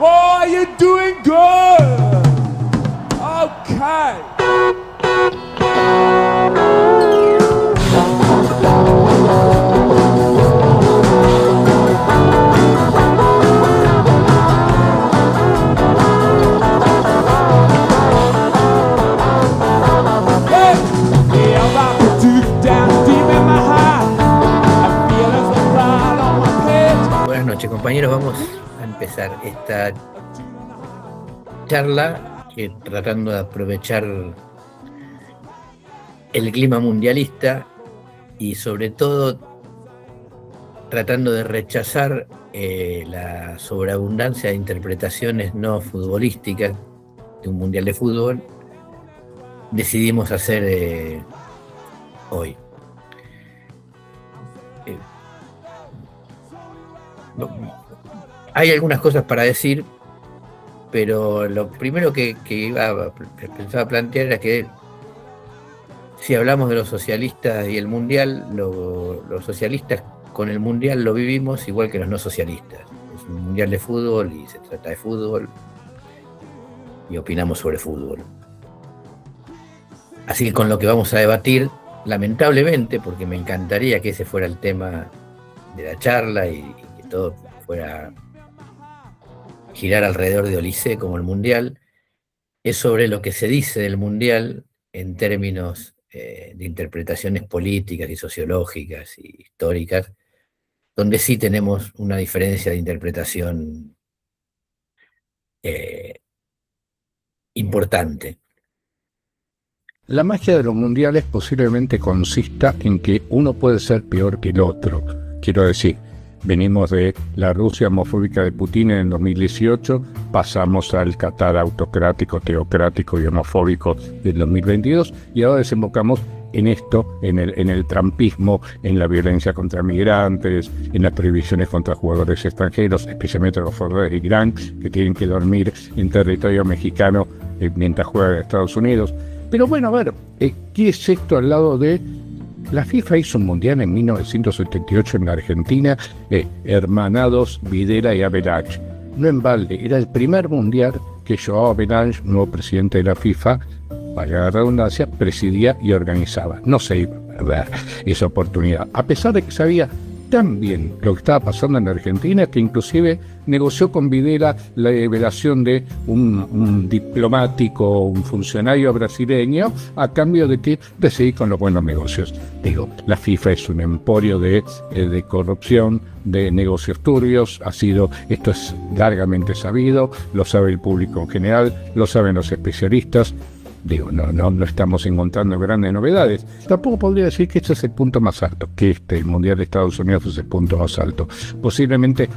Boy, you're doing good. Okay. Buenas noches, compañeros. Vamos a empezar esta charla tratando de aprovechar el clima mundialista y sobre todo tratando de rechazar la sobreabundancia de interpretaciones no futbolísticas de un mundial de fútbol. Decidimos hacer hoy. Hay algunas cosas para decir, pero lo primero que pensaba plantear era que si hablamos de los socialistas y el mundial, los socialistas con el mundial lo vivimos igual que los no socialistas. Es un mundial de fútbol y se trata de fútbol y opinamos sobre fútbol. Así que con lo que vamos a debatir, lamentablemente, porque me encantaría que ese fuera el tema de la charla y que todo fuera a girar alrededor de Olise como el mundial, es sobre lo que se dice del mundial en términos de interpretaciones políticas y sociológicas y históricas, donde sí tenemos una diferencia de interpretación importante. La magia de los mundiales posiblemente consista en que uno puede ser peor que el otro. Quiero decir, venimos de la Rusia homofóbica de Putin en el 2018, pasamos al Qatar autocrático, teocrático y homofóbico del 2022 y ahora desembocamos en esto, en el trampismo, en la violencia contra migrantes, en las prohibiciones contra jugadores extranjeros, especialmente los jugadores de Irán, que tienen que dormir en territorio mexicano mientras juegan en Estados Unidos. Pero bueno, a ver, ¿qué es esto al lado de... La FIFA hizo un mundial en 1978 en la Argentina, hermanados Videla y Havelange. No en balde, era el primer mundial que Joao Havelange, nuevo presidente de la FIFA, para la redundancia, presidía y organizaba. No se iba a perder esa oportunidad, a pesar de que sabía tan bien lo que estaba pasando en Argentina que inclusive negoció con Videla la liberación de un diplomático, un funcionario brasileño, a cambio de seguir con los buenos negocios. Digo, la FIFA es un emporio de corrupción, de negocios turbios, esto es largamente sabido, lo sabe el público en general, lo saben los especialistas. Digo, no estamos encontrando grandes novedades. Tampoco podría decir que este es el punto más alto, que el Mundial de Estados Unidos es el punto más alto. Posiblemente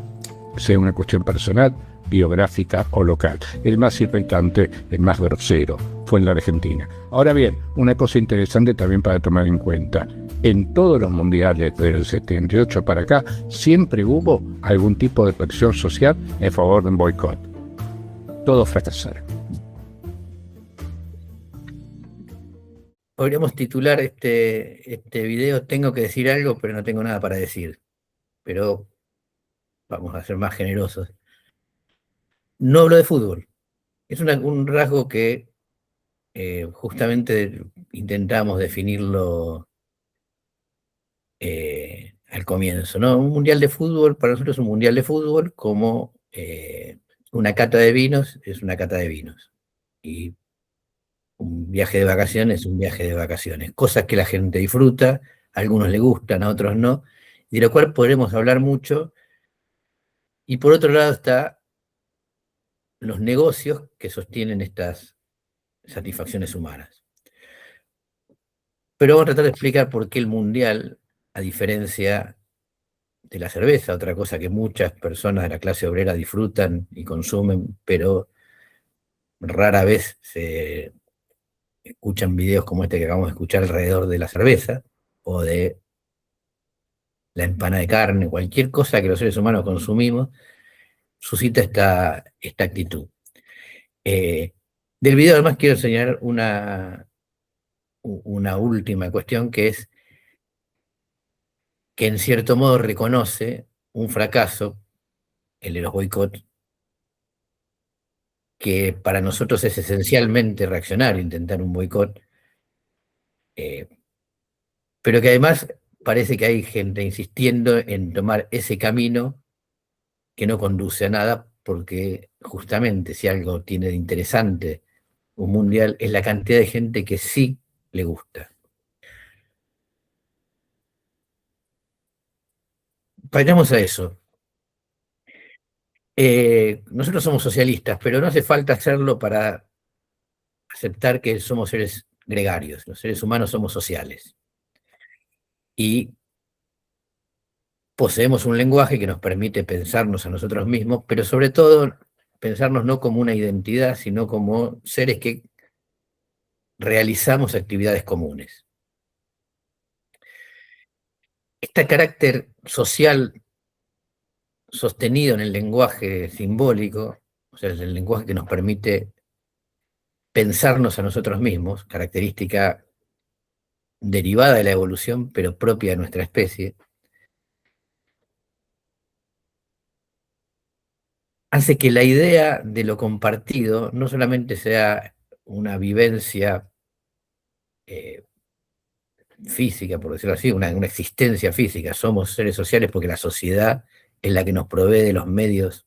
sea una cuestión personal, biográfica o local. El más irritante, el más grosero, fue en la Argentina. Ahora bien, una cosa interesante también para tomar en cuenta. En todos los mundiales del 78 para acá, siempre hubo algún tipo de presión social en favor de un boicot. Todos fracasaron. Podríamos titular este video "Tengo que decir algo, pero no tengo nada para decir". Pero vamos a ser más generosos. No hablo de fútbol. Es un rasgo que justamente intentamos definirlo al comienzo, ¿no? Un mundial de fútbol, para nosotros es un mundial de fútbol como una cata de vinos es una cata de vinos. Y un viaje de vacaciones es un viaje de vacaciones. Cosas que la gente disfruta, a algunos les gustan, a otros no, y de lo cual podremos hablar mucho. Y por otro lado está los negocios que sostienen estas satisfacciones humanas. Pero vamos a tratar de explicar por qué el mundial, a diferencia de la cerveza, otra cosa que muchas personas de la clase obrera disfrutan y consumen, pero rara vez se escuchan videos como este que acabamos de escuchar alrededor de la cerveza o de la empanada de carne, cualquier cosa que los seres humanos consumimos, suscita esta actitud. Del video además quiero enseñar una última cuestión, que es que en cierto modo reconoce un fracaso, el de los boicots, que para nosotros es esencialmente reaccionario, intentar un boicot, pero que además parece que hay gente insistiendo en tomar ese camino que no conduce a nada, porque justamente si algo tiene de interesante un mundial es la cantidad de gente que sí le gusta. Vayamos a eso. Nosotros somos socialistas, pero no hace falta hacerlo para aceptar que somos seres gregarios. Los seres humanos somos sociales. Y poseemos un lenguaje que nos permite pensarnos a nosotros mismos, pero sobre todo pensarnos no como una identidad, sino como seres que realizamos actividades comunes. Este carácter social sostenido en el lenguaje simbólico, o sea, el lenguaje que nos permite pensarnos a nosotros mismos, característica derivada de la evolución, pero propia de nuestra especie, hace que la idea de lo compartido no solamente sea una vivencia eh, física, por decirlo así, una existencia física. Somos seres sociales porque la sociedad es la que nos provee de los medios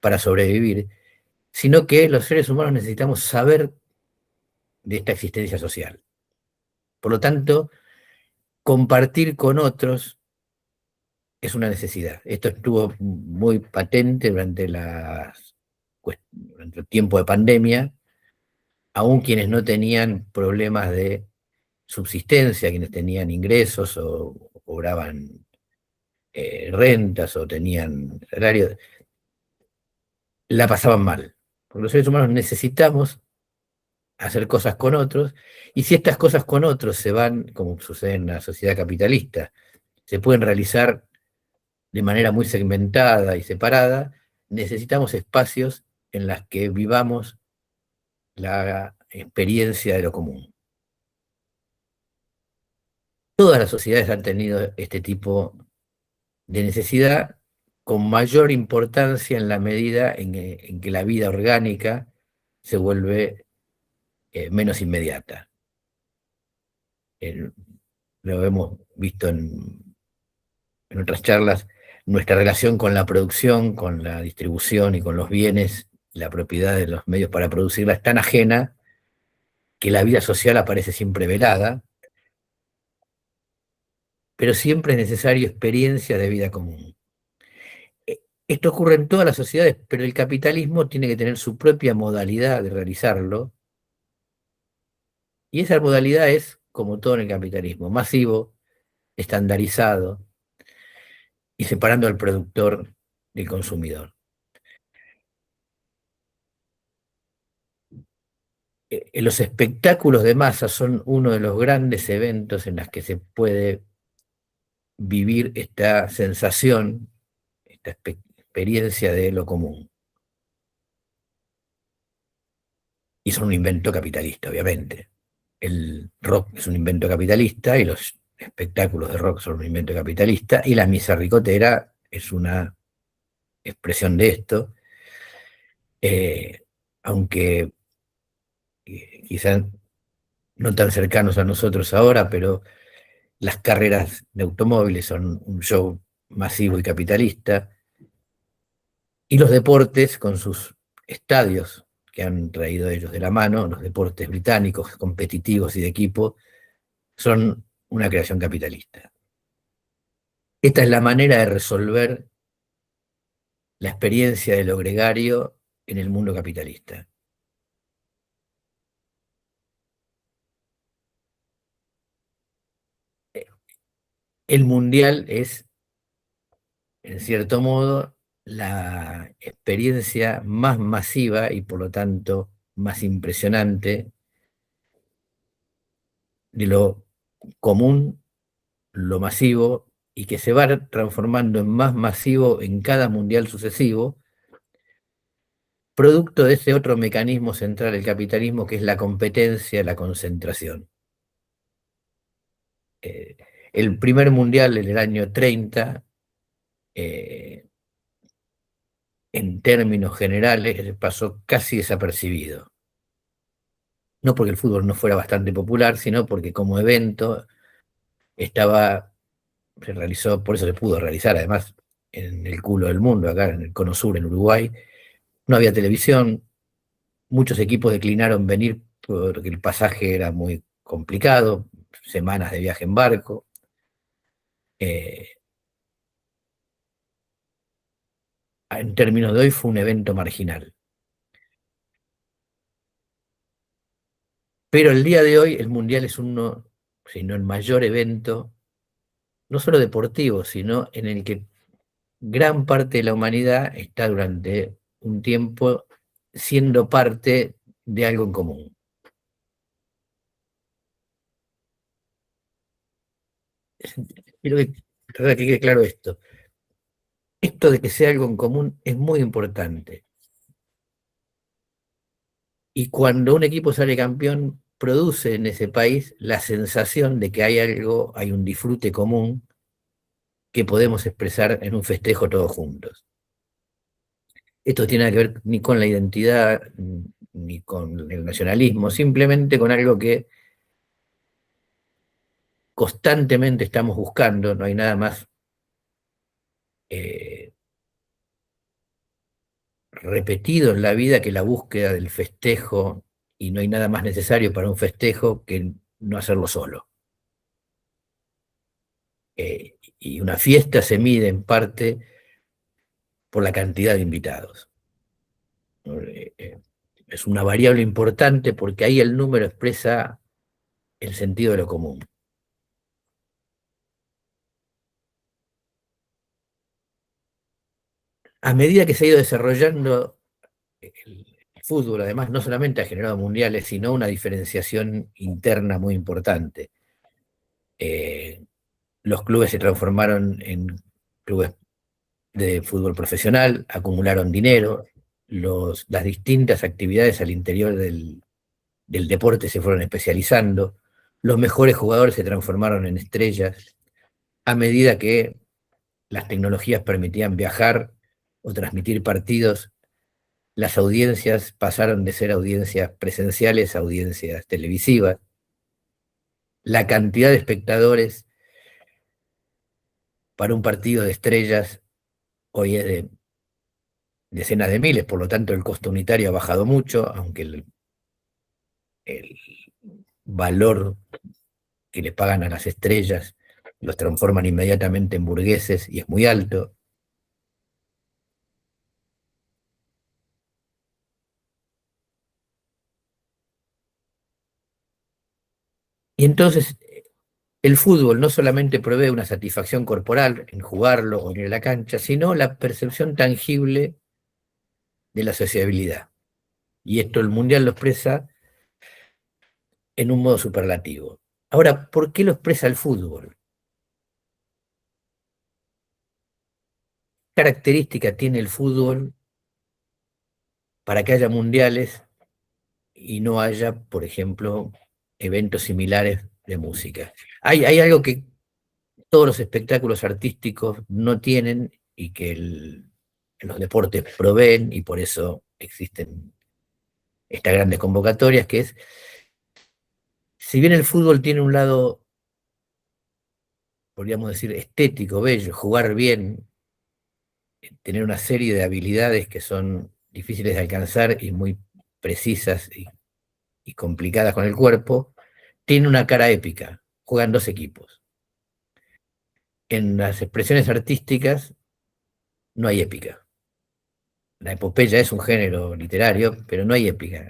para sobrevivir, sino que los seres humanos necesitamos saber de esta existencia social. Por lo tanto, compartir con otros es una necesidad. Esto estuvo muy patente durante el tiempo de pandemia, aún quienes no tenían problemas de subsistencia, quienes tenían ingresos o cobraban rentas o tenían salario, la pasaban mal. Porque los seres humanos necesitamos hacer cosas con otros, y si estas cosas con otros se van, como sucede en la sociedad capitalista, se pueden realizar de manera muy segmentada y separada, necesitamos espacios en los que vivamos la experiencia de lo común. Todas las sociedades han tenido este tipo de necesidad con mayor importancia en la medida en que la vida orgánica se vuelve menos inmediata. Lo hemos visto en otras charlas, nuestra relación con la producción, con la distribución y con los bienes, la propiedad de los medios para producirla es tan ajena que la vida social aparece siempre velada, pero siempre es necesario experiencia de vida común. Esto ocurre en todas las sociedades, pero el capitalismo tiene que tener su propia modalidad de realizarlo, y esa modalidad es, como todo en el capitalismo, masivo, estandarizado y separando al productor del consumidor. Los espectáculos de masa son uno de los grandes eventos en los que se puede vivir esta sensación, esta experiencia de lo común. Y son un invento capitalista, obviamente. El rock es un invento capitalista y los espectáculos de rock son un invento capitalista y la misa ricotera es una expresión de esto, aunque quizás no tan cercanos a nosotros ahora, pero las carreras de automóviles son un show masivo y capitalista, y los deportes con sus estadios que han traído ellos de la mano, los deportes británicos competitivos y de equipo, son una creación capitalista. Esta es la manera de resolver la experiencia de lo gregario en el mundo capitalista. El mundial es, en cierto modo, la experiencia más masiva y por lo tanto más impresionante de lo común, lo masivo, y que se va transformando en más masivo en cada mundial sucesivo, producto de ese otro mecanismo central del capitalismo que es la competencia, la concentración. Eh, el primer mundial en el año 30, en términos generales, pasó casi desapercibido. No porque el fútbol no fuera bastante popular, sino porque como evento se realizó, por eso se pudo realizar, además, en el culo del mundo, acá en el Cono Sur, en Uruguay. No había televisión, muchos equipos declinaron venir porque el pasaje era muy complicado, semanas de viaje en barco. En términos de hoy fue un evento marginal. Pero el día de hoy el Mundial es uno, si no el mayor evento, no solo deportivo, sino en el que gran parte de la humanidad está durante un tiempo siendo parte de algo en común. Quiero que quede claro esto. Esto de que sea algo en común es muy importante. Y cuando un equipo sale campeón, produce en ese país la sensación de que hay algo, hay un disfrute común que podemos expresar en un festejo todos juntos. Esto tiene nada que ver ni con la identidad, ni con el nacionalismo, simplemente con algo que constantemente estamos buscando. No hay nada más eh, repetido en la vida que la búsqueda del festejo, y no hay nada más necesario para un festejo que no hacerlo solo. Y una fiesta se mide en parte por la cantidad de invitados. Es una variable importante porque ahí el número expresa el sentido de lo común. A medida que se ha ido desarrollando el fútbol, además, no solamente ha generado mundiales, sino una diferenciación interna muy importante. Los clubes se transformaron en clubes de fútbol profesional, acumularon dinero, las distintas actividades al interior del deporte se fueron especializando, los mejores jugadores se transformaron en estrellas, a medida que las tecnologías permitían viajar o transmitir partidos, las audiencias pasaron de ser audiencias presenciales a audiencias televisivas. La cantidad de espectadores para un partido de estrellas hoy es de decenas de miles, por lo tanto el costo unitario ha bajado mucho, aunque el valor que le pagan a las estrellas los transforman inmediatamente en burgueses y es muy alto. Y entonces el fútbol no solamente provee una satisfacción corporal en jugarlo o en ir a la cancha, sino la percepción tangible de la sociabilidad. Y esto el Mundial lo expresa en un modo superlativo. Ahora, ¿por qué lo expresa el fútbol? ¿Qué característica tiene el fútbol para que haya mundiales y no haya, por ejemplo, eventos similares de música? Hay algo que todos los espectáculos artísticos no tienen y que los deportes proveen, y por eso existen estas grandes convocatorias, que es, si bien el fútbol tiene un lado, podríamos decir, estético, bello, jugar bien, tener una serie de habilidades que son difíciles de alcanzar y muy precisas y complicadas con el cuerpo, tiene una cara épica. Juegan dos equipos. En las expresiones artísticas no hay épica. La epopeya es un género literario, pero no hay épica.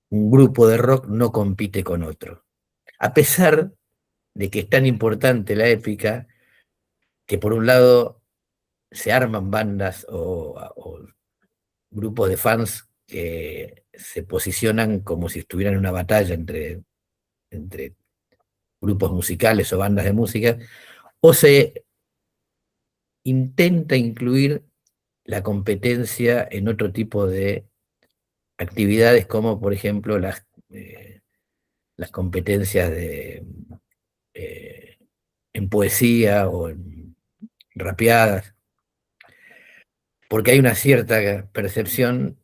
Un grupo de rock no compite con otro. A pesar de que es tan importante la épica, que por un lado se arman bandas o grupos de fans que se posicionan como si estuvieran en una batalla entre grupos musicales o bandas de música, o se intenta incluir la competencia en otro tipo de actividades, como por ejemplo las competencias en poesía o rapeadas, porque hay una cierta percepción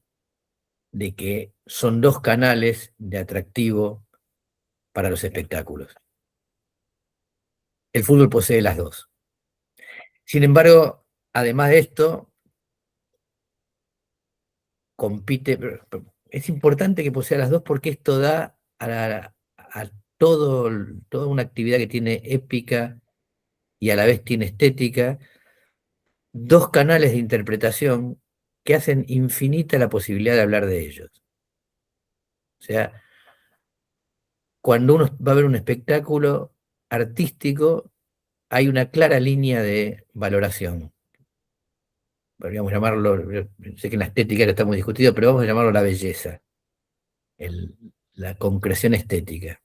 de que son dos canales de atractivo para los espectáculos. El fútbol posee las dos. Sin embargo, además de esto, compite. Es importante que posea las dos porque esto da a toda una actividad que tiene épica y a la vez tiene estética, dos canales de interpretación que hacen infinita la posibilidad de hablar de ellos. O sea, cuando uno va a ver un espectáculo artístico, hay una clara línea de valoración. Podríamos llamarlo, sé que en la estética está muy discutido, pero vamos a llamarlo la belleza, la concreción estética.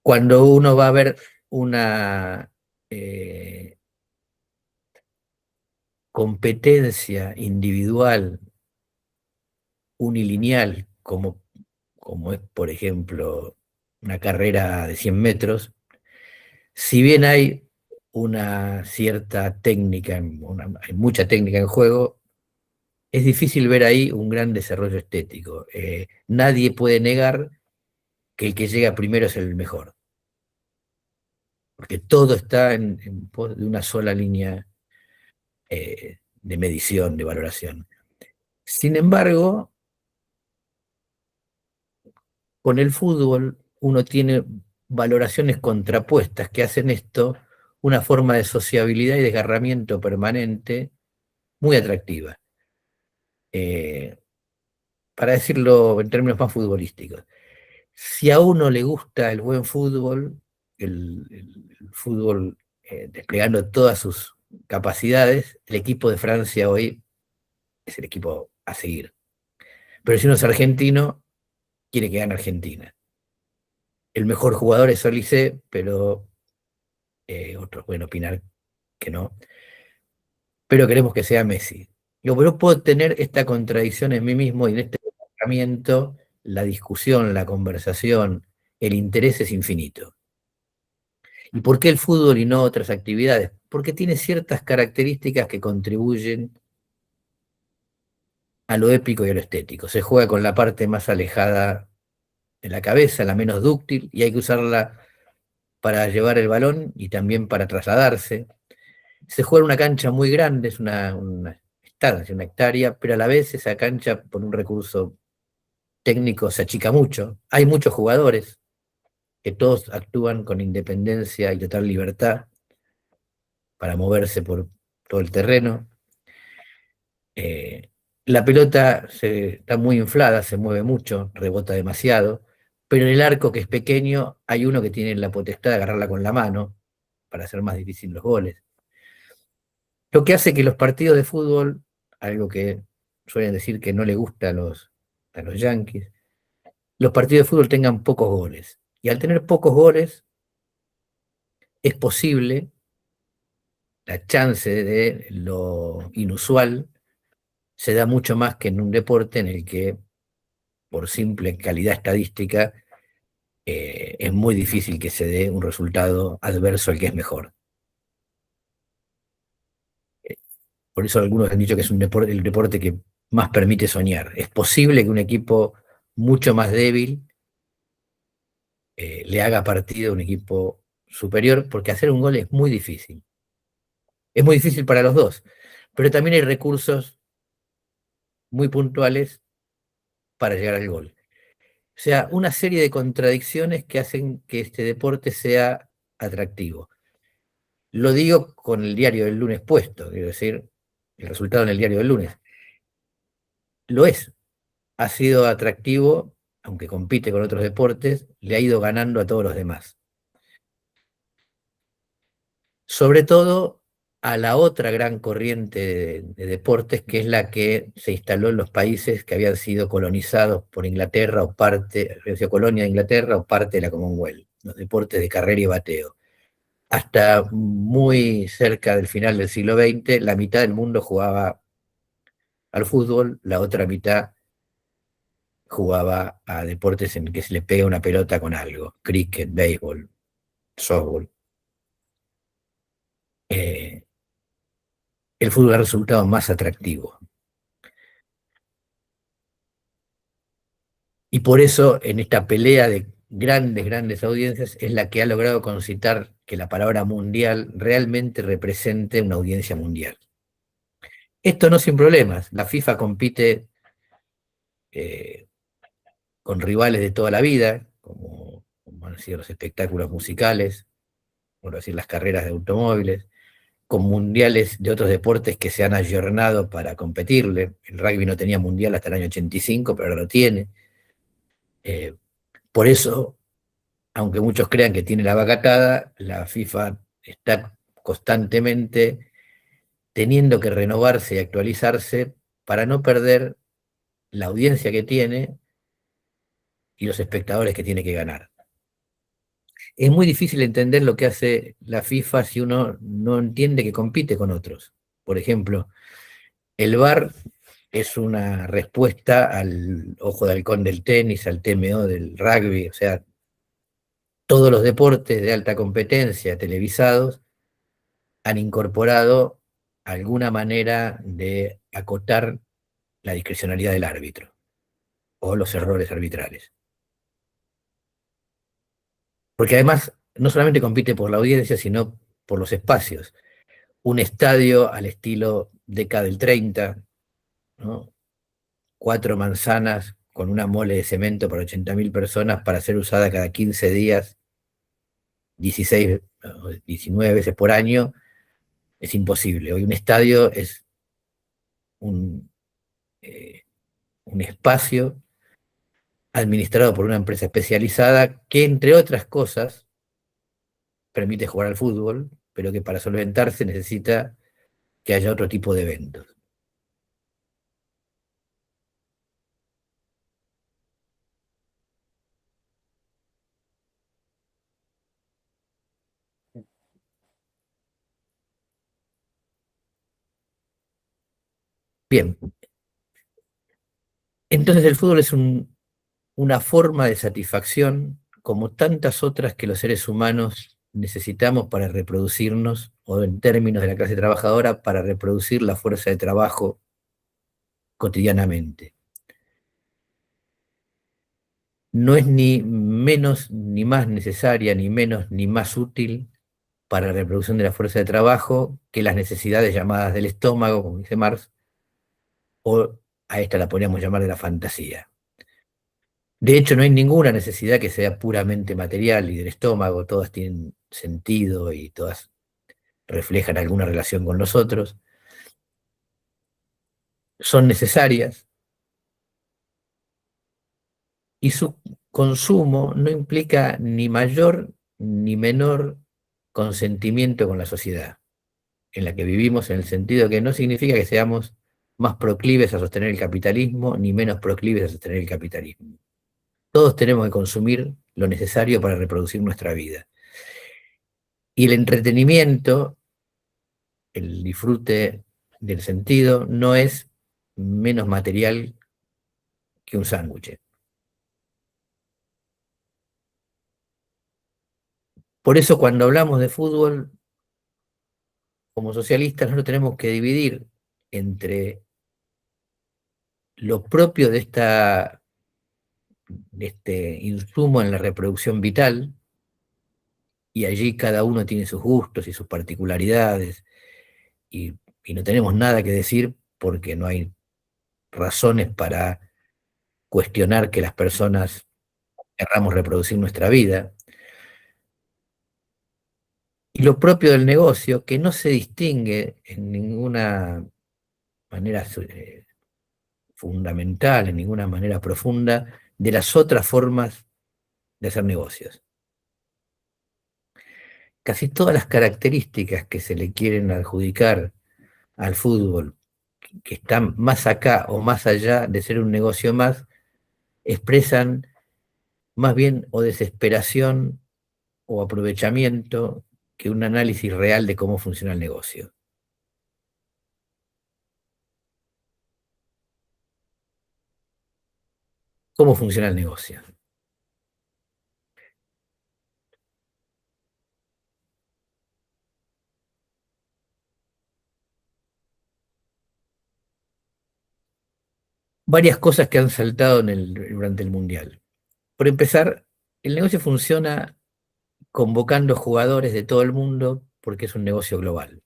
Cuando uno va a ver una competencia individual unilineal, como es, por ejemplo, una carrera de 100 metros, si bien hay una cierta técnica, hay mucha técnica en juego, es difícil ver ahí un gran desarrollo estético. Nadie puede negar que el que llega primero es el mejor, porque todo está en pos de una sola línea de medición, de valoración. Sin embargo, con el fútbol uno tiene valoraciones contrapuestas que hacen esto una forma de sociabilidad y desgarramiento permanente muy atractiva. Para decirlo en términos más futbolísticos, si a uno le gusta el buen fútbol, el fútbol desplegando todas sus capacidades, el equipo de Francia hoy es el equipo a seguir. Pero si uno es argentino, quiere que gane Argentina. El mejor jugador es Olise, pero otros pueden opinar que no. Pero queremos que sea Messi. Yo pero puedo tener esta contradicción en mí mismo y en este pensamiento, la discusión, la conversación, el interés es infinito. ¿Y por qué el fútbol y no otras actividades? Porque tiene ciertas características que contribuyen a lo épico y a lo estético. Se juega con la parte más alejada de la cabeza, la menos dúctil, y hay que usarla para llevar el balón y también para trasladarse. Se juega en una cancha muy grande, es una estancia, una hectárea, pero a la vez esa cancha, por un recurso técnico, se achica mucho. Hay muchos jugadores que todos actúan con independencia y total libertad para moverse por todo el terreno. La pelota está muy inflada, se mueve mucho, rebota demasiado, pero en el arco, que es pequeño, hay uno que tiene la potestad de agarrarla con la mano para hacer más difícil los goles. Lo que hace que los partidos de fútbol, algo que suelen decir que no le gusta a los Yankees, los partidos de fútbol tengan pocos goles. Y al tener pocos goles, es posible la chance de lo inusual se da mucho más que en un deporte en el que, por simple calidad estadística, es muy difícil que se dé un resultado adverso al que es mejor. Por eso algunos han dicho que es el deporte que más permite soñar. Es posible que un equipo mucho más débil le haga partido a un equipo superior, porque hacer un gol es muy difícil. Es muy difícil para los dos, pero también hay recursos muy puntuales para llegar al gol. O sea, una serie de contradicciones que hacen que este deporte sea atractivo. Lo digo con el diario del lunes puesto, quiero decir, el resultado en el diario del lunes. Lo es. Ha sido atractivo, aunque compite con otros deportes, le ha ido ganando a todos los demás. Sobre todo a la otra gran corriente de deportes, que es la que se instaló en los países que habían sido colonizados por Inglaterra o parte, habían sido colonia de Inglaterra o parte de la Commonwealth, los deportes de carrera y bateo. Hasta muy cerca del final del siglo XX, la mitad del mundo jugaba al fútbol, la otra mitad jugaba a deportes en que se le pega una pelota con algo, cricket, béisbol, softball. eh, el fútbol ha resultado más atractivo. Y por eso, en esta pelea de grandes audiencias, es la que ha logrado concitar que la palabra mundial realmente represente una audiencia mundial. Esto no sin problemas. La FIFA compite eh, con rivales de toda la vida, como han sido los espectáculos musicales, por decir las carreras de automóviles, con mundiales de otros deportes que se han ayornado para competirle. El rugby no tenía mundial hasta el año 85, pero ahora lo tiene. Eh, por eso, aunque muchos crean que tiene la vaca atada, la FIFA está constantemente teniendo que renovarse y actualizarse para no perder la audiencia que tiene y los espectadores que tiene que ganar. Es muy difícil entender lo que hace la FIFA si uno no entiende que compite con otros. Por ejemplo, el VAR es una respuesta al ojo de halcón del tenis, al TMO del rugby, o sea, todos los deportes de alta competencia televisados han incorporado alguna manera de acotar la discrecionalidad del árbitro o los errores arbitrales. Porque además no solamente compite por la audiencia, sino por los espacios. Un estadio al estilo década del 30, ¿no? 4 manzanas con una mole de cemento para 80.000 personas para ser usada cada 15 días, 16 o 19 veces por año, es imposible. Hoy un estadio es un, eh, un espacio administrado por una empresa especializada que, entre otras cosas, permite jugar al fútbol, pero que para solventarse necesita que haya otro tipo de eventos. Bien, entonces el fútbol es una forma de satisfacción como tantas otras que los seres humanos necesitamos para reproducirnos, o en términos de la clase trabajadora, para reproducir la fuerza de trabajo cotidianamente. No es ni menos ni más necesaria, ni menos ni más útil para la reproducción de la fuerza de trabajo que las necesidades llamadas del estómago, como dice Marx, o a esta la podríamos llamar de la fantasía. De hecho, no hay ninguna necesidad que sea puramente material y del estómago, todas tienen sentido y todas reflejan alguna relación con los otros. Son necesarias y su consumo no implica ni mayor ni menor consentimiento con la sociedad en la que vivimos, en el sentido que no significa que seamos más proclives a sostener el capitalismo ni menos proclives a sostener el capitalismo. Todos tenemos que consumir lo necesario para reproducir nuestra vida. Y el entretenimiento, el disfrute del sentido, no es menos material que un sándwich. Por eso cuando hablamos de fútbol, como socialistas, nosotros tenemos que dividir entre lo propio de este insumo en la reproducción vital, y allí cada uno tiene sus gustos y sus particularidades, y, y no tenemos nada que decir porque no hay razones para cuestionar que las personas querramos reproducir nuestra vida. Y lo propio del negocio, que no se distingue en ninguna manera fundamental, en ninguna manera profunda, de las otras formas de hacer negocios. Casi todas las características que se le quieren adjudicar al fútbol, que están más acá o más allá de ser un negocio más, expresan más bien o desesperación o aprovechamiento que un análisis real de cómo funciona el negocio. ¿Cómo funciona el negocio? varias cosas que han saltado durante el Mundial. Por empezar, el negocio funciona convocando jugadores de todo el mundo porque es un negocio global.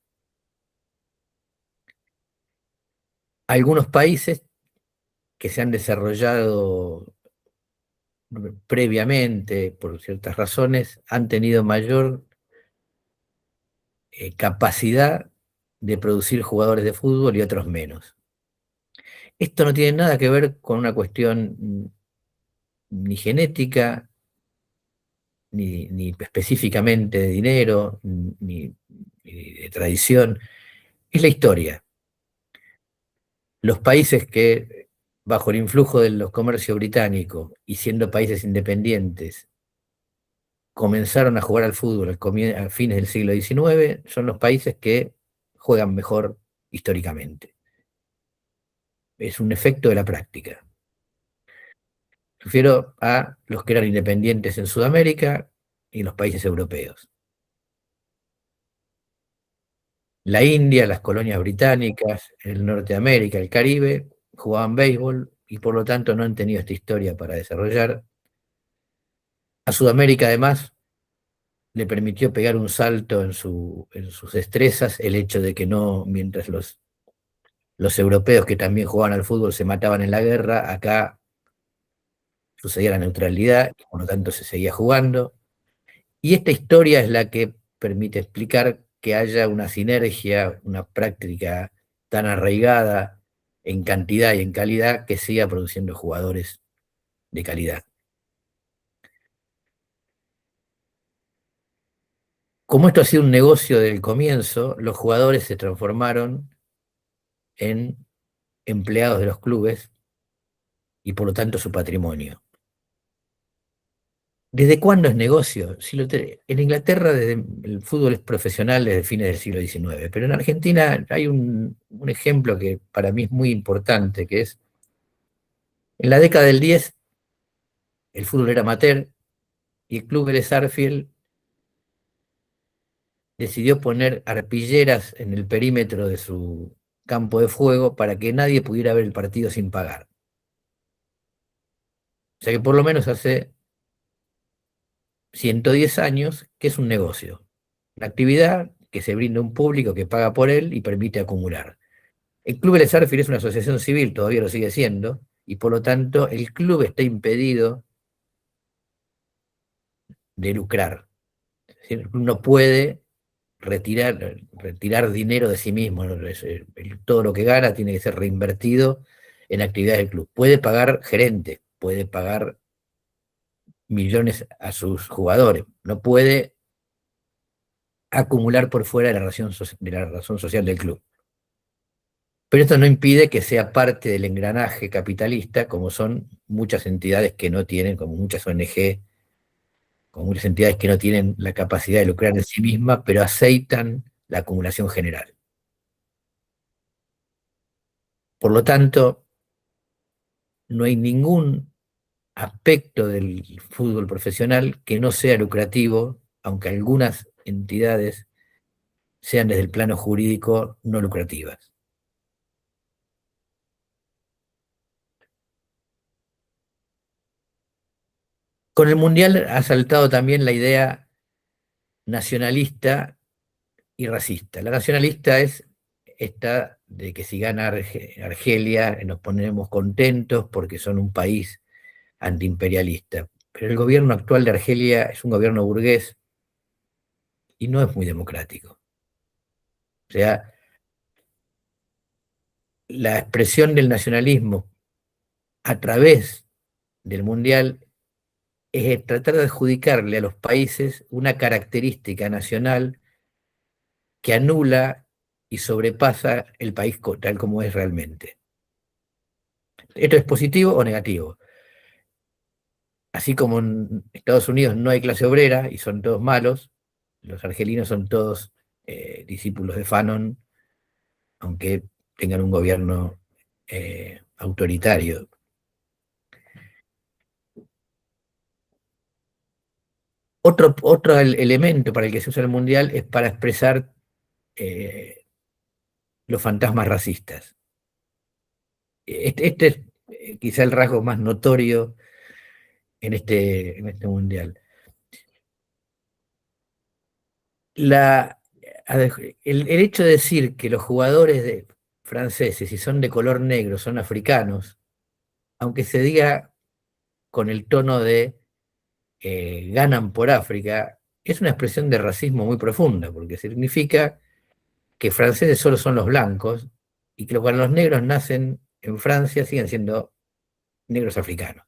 Algunos países que se han desarrollado previamente, por ciertas razones, han tenido mayor capacidad de producir jugadores de fútbol y otros menos. Esto no tiene nada que ver con una cuestión ni genética, ni específicamente de dinero, ni de tradición. Es la historia. Los países que, bajo el influjo de los comercios británicos y siendo países independientes, comenzaron a jugar al fútbol a fines del siglo XIX, son los países que juegan mejor históricamente. Es un efecto de la práctica. Refiero a los que eran independientes en Sudamérica y en los países europeos. La India, las colonias británicas, el norte de América, el Caribe, jugaban béisbol y por lo tanto no han tenido esta historia para desarrollar. A Sudamérica además le permitió pegar un salto en sus destrezas el hecho de que no, mientras los europeos que también jugaban al fútbol se mataban en la guerra, acá sucedía la neutralidad y por lo tanto se seguía jugando. Y esta historia es la que permite explicar que haya una sinergia, una práctica tan arraigada en cantidad y en calidad que siga produciendo jugadores de calidad. Como esto ha sido un negocio del comienzo, los jugadores se transformaron en empleados de los clubes y por lo tanto su patrimonio. ¿Desde cuándo es negocio? En Inglaterra el fútbol es profesional desde fines del siglo XIX, pero en Argentina hay un ejemplo que para mí es muy importante, que es, en la década del 10, el fútbol era amateur y el club Vélez Sarsfield decidió poner arpilleras en el perímetro de su campo de juego para que nadie pudiera ver el partido sin pagar. O sea que por lo menos hace 110 años que es un negocio, una actividad que se brinda a un público que paga por él y permite acumular. El Club Vélez Sarsfield es una asociación civil, todavía lo sigue siendo, y por lo tanto el club está impedido de lucrar. Es decir, el club no puede retirar dinero de sí mismo, ¿no? Todo lo que gana tiene que ser reinvertido en actividades del club. Puede pagar gerentes, puede pagar millones a sus jugadores, no puede acumular por fuera de la razón social del club. Pero esto no impide que sea parte del engranaje capitalista, como son muchas entidades que no tienen, como muchas ONG, como muchas entidades que no tienen la capacidad de lucrar en sí mismas, pero aceitan la acumulación general. Por lo tanto, no hay ningún aspecto del fútbol profesional que no sea lucrativo, aunque algunas entidades sean desde el plano jurídico no lucrativas. Con el Mundial ha saltado también la idea nacionalista y racista. La nacionalista es esta de que si gana Argelia nos ponemos contentos porque son un país antiimperialista. Pero el gobierno actual de Argelia es un gobierno burgués y no es muy democrático. O sea, la expresión del nacionalismo a través del Mundial es tratar de adjudicarle a los países una característica nacional que anula y sobrepasa el país tal como es realmente. ¿Esto es positivo o negativo? Así como en Estados Unidos no hay clase obrera y son todos malos, los argelinos son todos discípulos de Fanon, aunque tengan un gobierno autoritario. Otro elemento para el que se usa el Mundial es para expresar los fantasmas racistas. Este quizá el rasgo más notorio en este mundial. La, el hecho de decir que los jugadores franceses, si son de color negro, son africanos, aunque se diga con el tono de ganan por África, es una expresión de racismo muy profunda, porque significa que franceses solo son los blancos y que cuando los negros nacen en Francia siguen siendo negros africanos.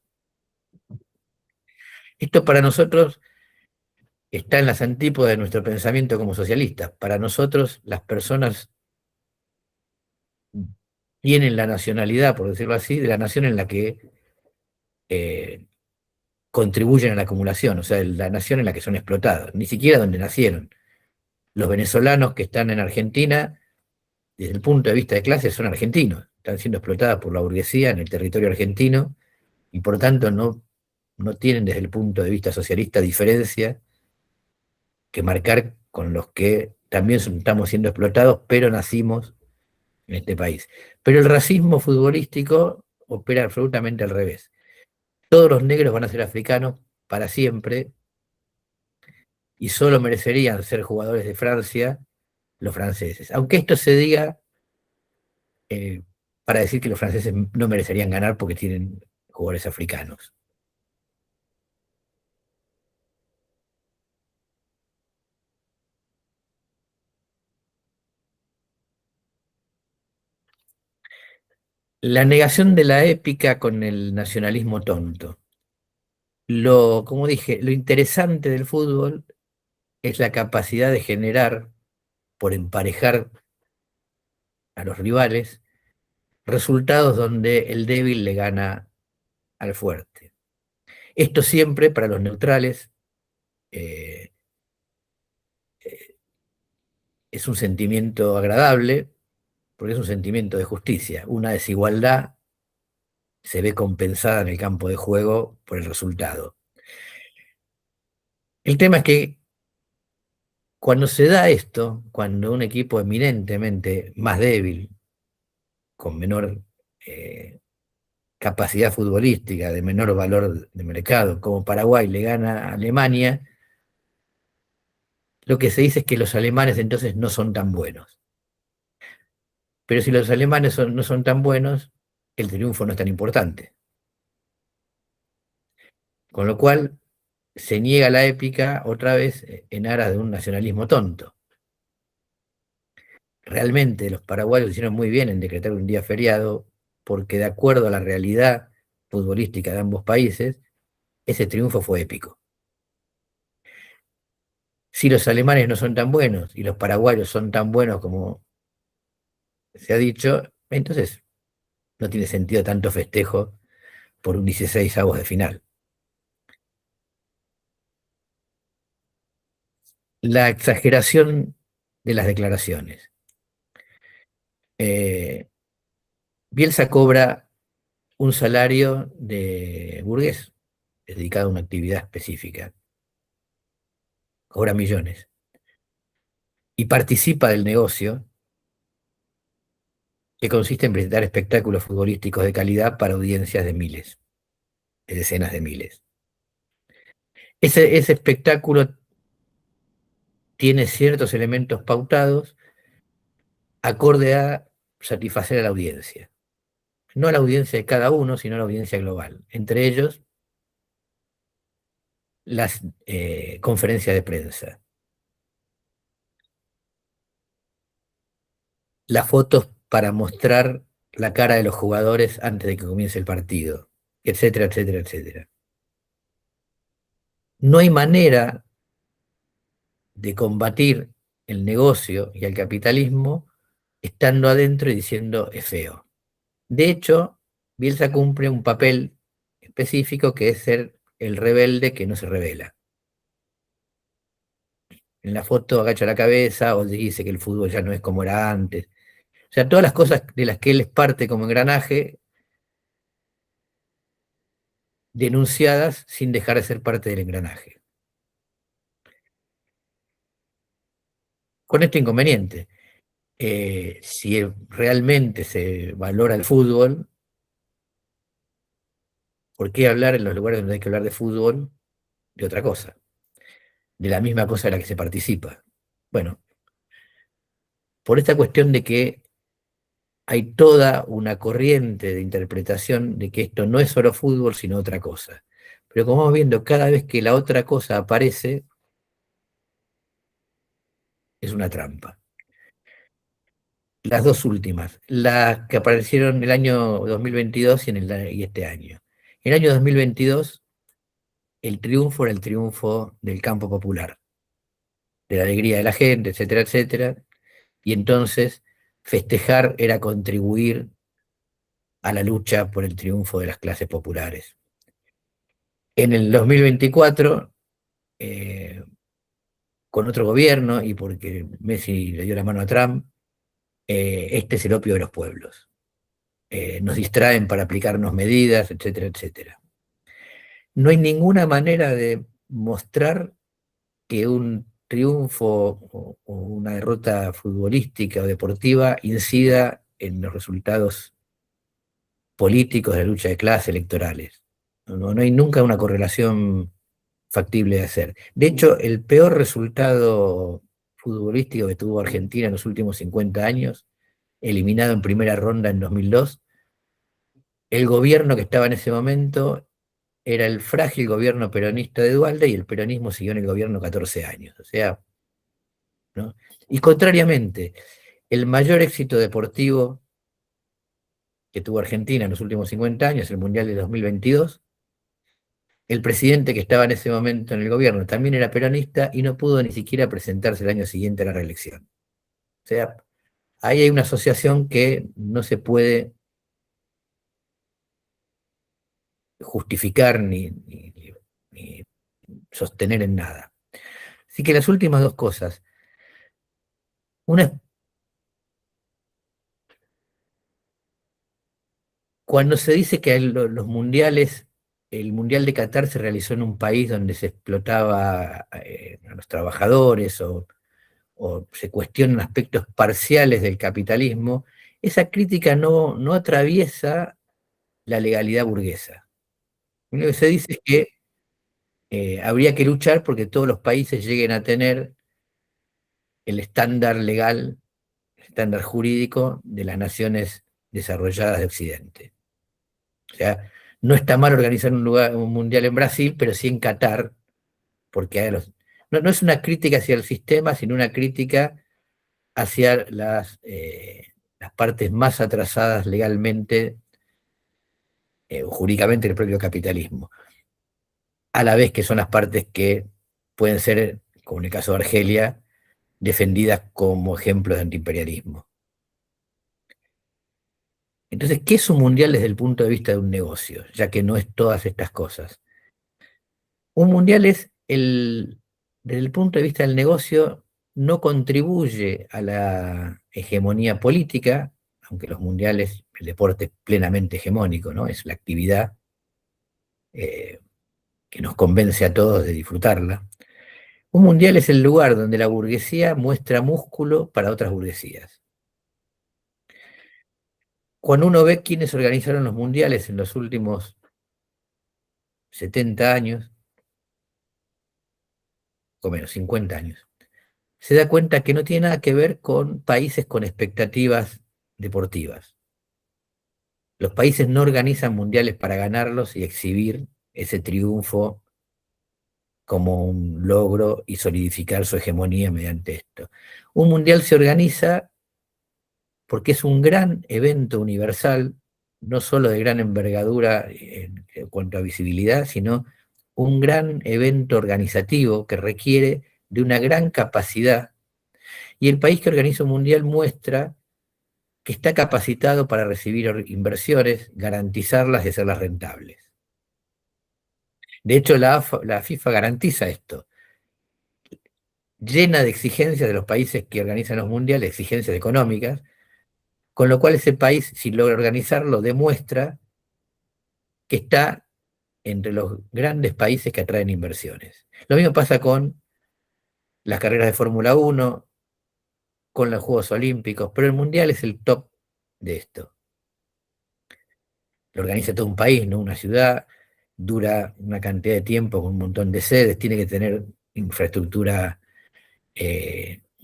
Esto para nosotros está en las antípodas de nuestro pensamiento como socialistas. Para nosotros las personas tienen la nacionalidad, por decirlo así, de la nación en la que eh, contribuyen a la acumulación, o sea, la nación en la que son explotados, ni siquiera donde nacieron. Los venezolanos que están en Argentina, desde el punto de vista de clase, son argentinos, están siendo explotadas por la burguesía en el territorio argentino y por tanto no tienen desde el punto de vista socialista diferencia que marcar con los que también estamos siendo explotados, pero nacimos en este país. Pero el racismo futbolístico opera absolutamente al revés. Todos los negros van a ser africanos para siempre y solo merecerían ser jugadores de Francia los franceses. Aunque esto se diga eh, para decir que los franceses no merecerían ganar porque tienen jugadores africanos. La negación de la épica con el nacionalismo tonto. Como dije, lo interesante del fútbol es la capacidad de generar, por emparejar a los rivales, resultados donde el débil le gana al fuerte. Esto siempre para los neutrales eh, es un sentimiento agradable, porque es un sentimiento de justicia. Una desigualdad se ve compensada en el campo de juego por el resultado. El tema es que cuando se da esto, cuando un equipo eminentemente más débil, con menor capacidad futbolística, de menor valor de mercado, como Paraguay le gana a Alemania, lo que se dice es que los alemanes entonces no son tan buenos. Pero si los alemanes no son tan buenos, el triunfo no es tan importante. Con lo cual se niega la épica otra vez en aras de un nacionalismo tonto. Realmente los paraguayos hicieron muy bien en decretar un día feriado porque de acuerdo a la realidad futbolística de ambos países, ese triunfo fue épico. Si los alemanes no son tan buenos y los paraguayos son tan buenos como se ha dicho, entonces no tiene sentido tanto festejo por un 16avos de final. La exageración de las declaraciones. Eh, Bielsa cobra un salario de burgués, dedicado a una actividad específica, cobra millones, y participa del negocio que consiste en presentar espectáculos futbolísticos de calidad para audiencias de miles, de decenas de miles. Ese espectáculo tiene ciertos elementos pautados acorde a satisfacer a la audiencia. No a la audiencia de cada uno, sino a la audiencia global. Entre ellos, las conferencias de prensa, las fotos para mostrar la cara de los jugadores antes de que comience el partido, etcétera, etcétera, etcétera. No hay manera de combatir el negocio y el capitalismo estando adentro y diciendo es feo. De hecho, Bielsa cumple un papel específico que es ser el rebelde que no se revela. En la foto agacha la cabeza o dice que el fútbol ya no es como era antes. O sea, todas las cosas de las que él es parte como engranaje, denunciadas sin dejar de ser parte del engranaje. Con este inconveniente, si realmente se valora el fútbol, ¿por qué hablar en los lugares donde hay que hablar de fútbol de otra cosa? De la misma cosa de la que se participa. Bueno, por esta cuestión de que hay toda una corriente de interpretación de que esto no es solo fútbol, sino otra cosa. Pero como vamos viendo, cada vez que la otra cosa aparece, es una trampa. Las dos últimas, las que aparecieron el año 2022 y este año. El año 2022, el triunfo era el triunfo del campo popular, de la alegría de la gente, etcétera, etcétera. Y entonces festejar era contribuir a la lucha por el triunfo de las clases populares. En el 2024, con otro gobierno y porque Messi le dio la mano a Trump, este es el opio de los pueblos. Nos distraen para aplicarnos medidas, etcétera, etcétera. No hay ninguna manera de mostrar que un triunfo o una derrota futbolística o deportiva incida en los resultados políticos de la lucha de clases electorales. No hay nunca una correlación factible de hacer. De hecho, el peor resultado futbolístico que tuvo Argentina en los últimos 50 años, eliminado en primera ronda en 2002, el gobierno que estaba en ese momento era el frágil gobierno peronista de Dualde y el peronismo siguió en el gobierno 14 años. O sea, ¿no? Y contrariamente, el mayor éxito deportivo que tuvo Argentina en los últimos 50 años, el Mundial de 2022, el presidente que estaba en ese momento en el gobierno también era peronista y no pudo ni siquiera presentarse el año siguiente a la reelección. O sea, ahí hay una asociación que no se puede justificar ni sostener en nada. Así que las últimas dos cosas. Una es cuando se dice que los mundiales, el Mundial de Qatar se realizó en un país donde se explotaba a los trabajadores o se cuestionan aspectos parciales del capitalismo, esa crítica no atraviesa la legalidad burguesa. Lo que se dice es que habría que luchar porque todos los países lleguen a tener el estándar legal, el estándar jurídico de las naciones desarrolladas de Occidente. O sea, no está mal organizar un mundial en Brasil, pero sí en Qatar, porque no es una crítica hacia el sistema, sino una crítica hacia las partes más atrasadas legalmente o jurídicamente del propio capitalismo, a la vez que son las partes que pueden ser, como en el caso de Argelia, defendidas como ejemplos de antiimperialismo. Entonces, ¿qué es un mundial desde el punto de vista de un negocio? Ya que no es todas estas cosas. Un mundial desde el punto de vista del negocio, no contribuye a la hegemonía política, aunque los mundiales, el deporte es plenamente hegemónico, ¿no? Es la actividad que nos convence a todos de disfrutarla. Un mundial es el lugar donde la burguesía muestra músculo para otras burguesías. Cuando uno ve quiénes organizaron los mundiales en los últimos 70 años, o menos 50 años, se da cuenta que no tiene nada que ver con países con expectativas deportivas. Los países no organizan mundiales para ganarlos y exhibir ese triunfo como un logro y solidificar su hegemonía mediante esto. Un mundial se organiza porque es un gran evento universal, no solo de gran envergadura en cuanto a visibilidad, sino un gran evento organizativo que requiere de una gran capacidad. Y el país que organiza un mundial muestra que está capacitado para recibir inversiones, garantizarlas y hacerlas rentables. De hecho, la FIFA garantiza esto, llena de exigencias de los países que organizan los mundiales, exigencias económicas, con lo cual ese país, si logra organizarlo, demuestra que está entre los grandes países que atraen inversiones. Lo mismo pasa con las carreras de Fórmula 1, con los Juegos Olímpicos, pero el mundial es el top de esto. Lo organiza todo un país, no una ciudad. dura una cantidad de tiempo con un montón de sedes, tiene que tener infraestructura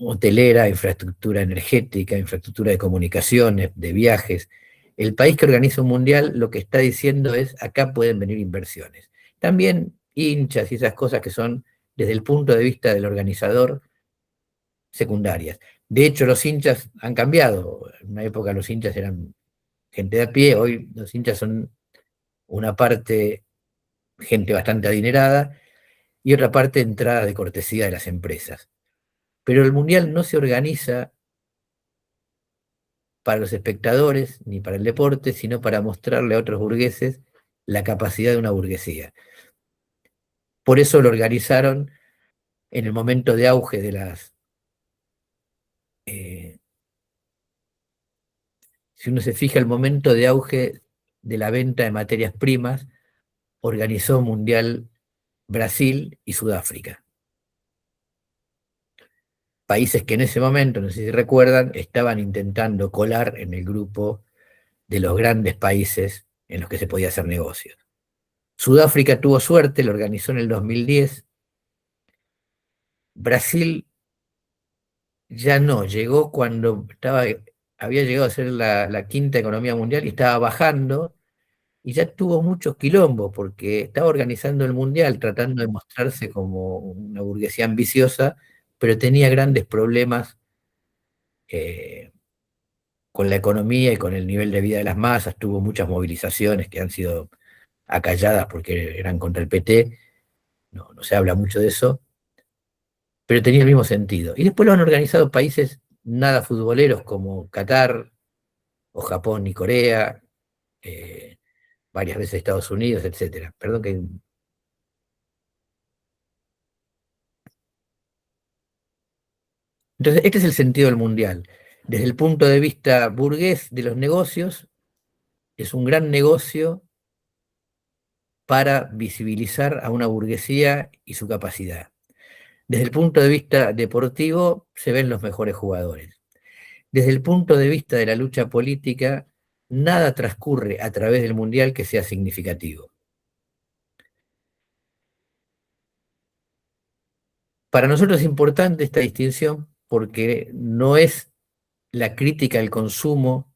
hotelera, infraestructura energética, infraestructura de comunicaciones, de viajes. El país que organiza un mundial lo que está diciendo es, acá pueden venir inversiones. También hinchas y esas cosas que son, desde el punto de vista del organizador, secundarias. De hecho, los hinchas han cambiado. En una época los hinchas eran gente de a pie, hoy los hinchas son una parte gente bastante adinerada y otra parte entrada de cortesía de las empresas. Pero el mundial no se organiza para los espectadores ni para el deporte, sino para mostrarle a otros burgueses la capacidad de una burguesía. Por eso lo organizaron en el momento de auge de las... si uno se fija, el momento de auge de la venta de materias primas, organizó Mundial Brasil y Sudáfrica. Países que en ese momento, no sé si recuerdan, estaban intentando colar en el grupo de los grandes países en los que se podía hacer negocios. Sudáfrica tuvo suerte, lo organizó en el 2010. Brasil ya no, llegó cuando había llegado a ser la quinta economía mundial y estaba bajando, y ya tuvo muchos quilombos porque estaba organizando el mundial tratando de mostrarse como una burguesía ambiciosa, pero tenía grandes problemas con la economía y con el nivel de vida de las masas. Tuvo muchas movilizaciones que han sido acalladas porque eran contra el PT, no se habla mucho de eso, pero tenía el mismo sentido. Y después lo han organizado países nada futboleros como Qatar o Japón y Corea, varias veces Estados Unidos, etc. Perdón que... Entonces, este es el sentido del mundial. Desde el punto de vista burgués de los negocios, es un gran negocio para visibilizar a una burguesía y su capacidad. Desde el punto de vista deportivo, se ven los mejores jugadores. Desde el punto de vista de la lucha política, nada transcurre a través del mundial que sea significativo. Para nosotros es importante esta distinción porque no es la crítica al consumo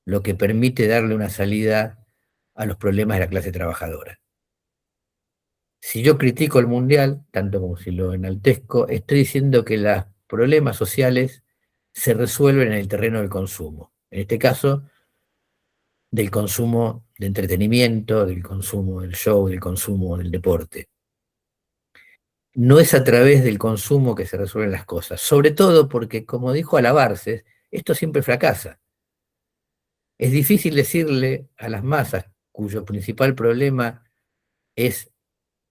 lo que permite darle una salida a los problemas de la clase trabajadora. Si yo critico el mundial, tanto como si lo enaltezco, estoy diciendo que los problemas sociales se resuelven en el terreno del consumo. En este caso, del consumo de entretenimiento, del consumo del show, del consumo del deporte. No es a través del consumo que se resuelven las cosas, sobre todo porque, como dijo Alabarces, esto siempre fracasa. Es difícil decirle a las masas, cuyo principal problema es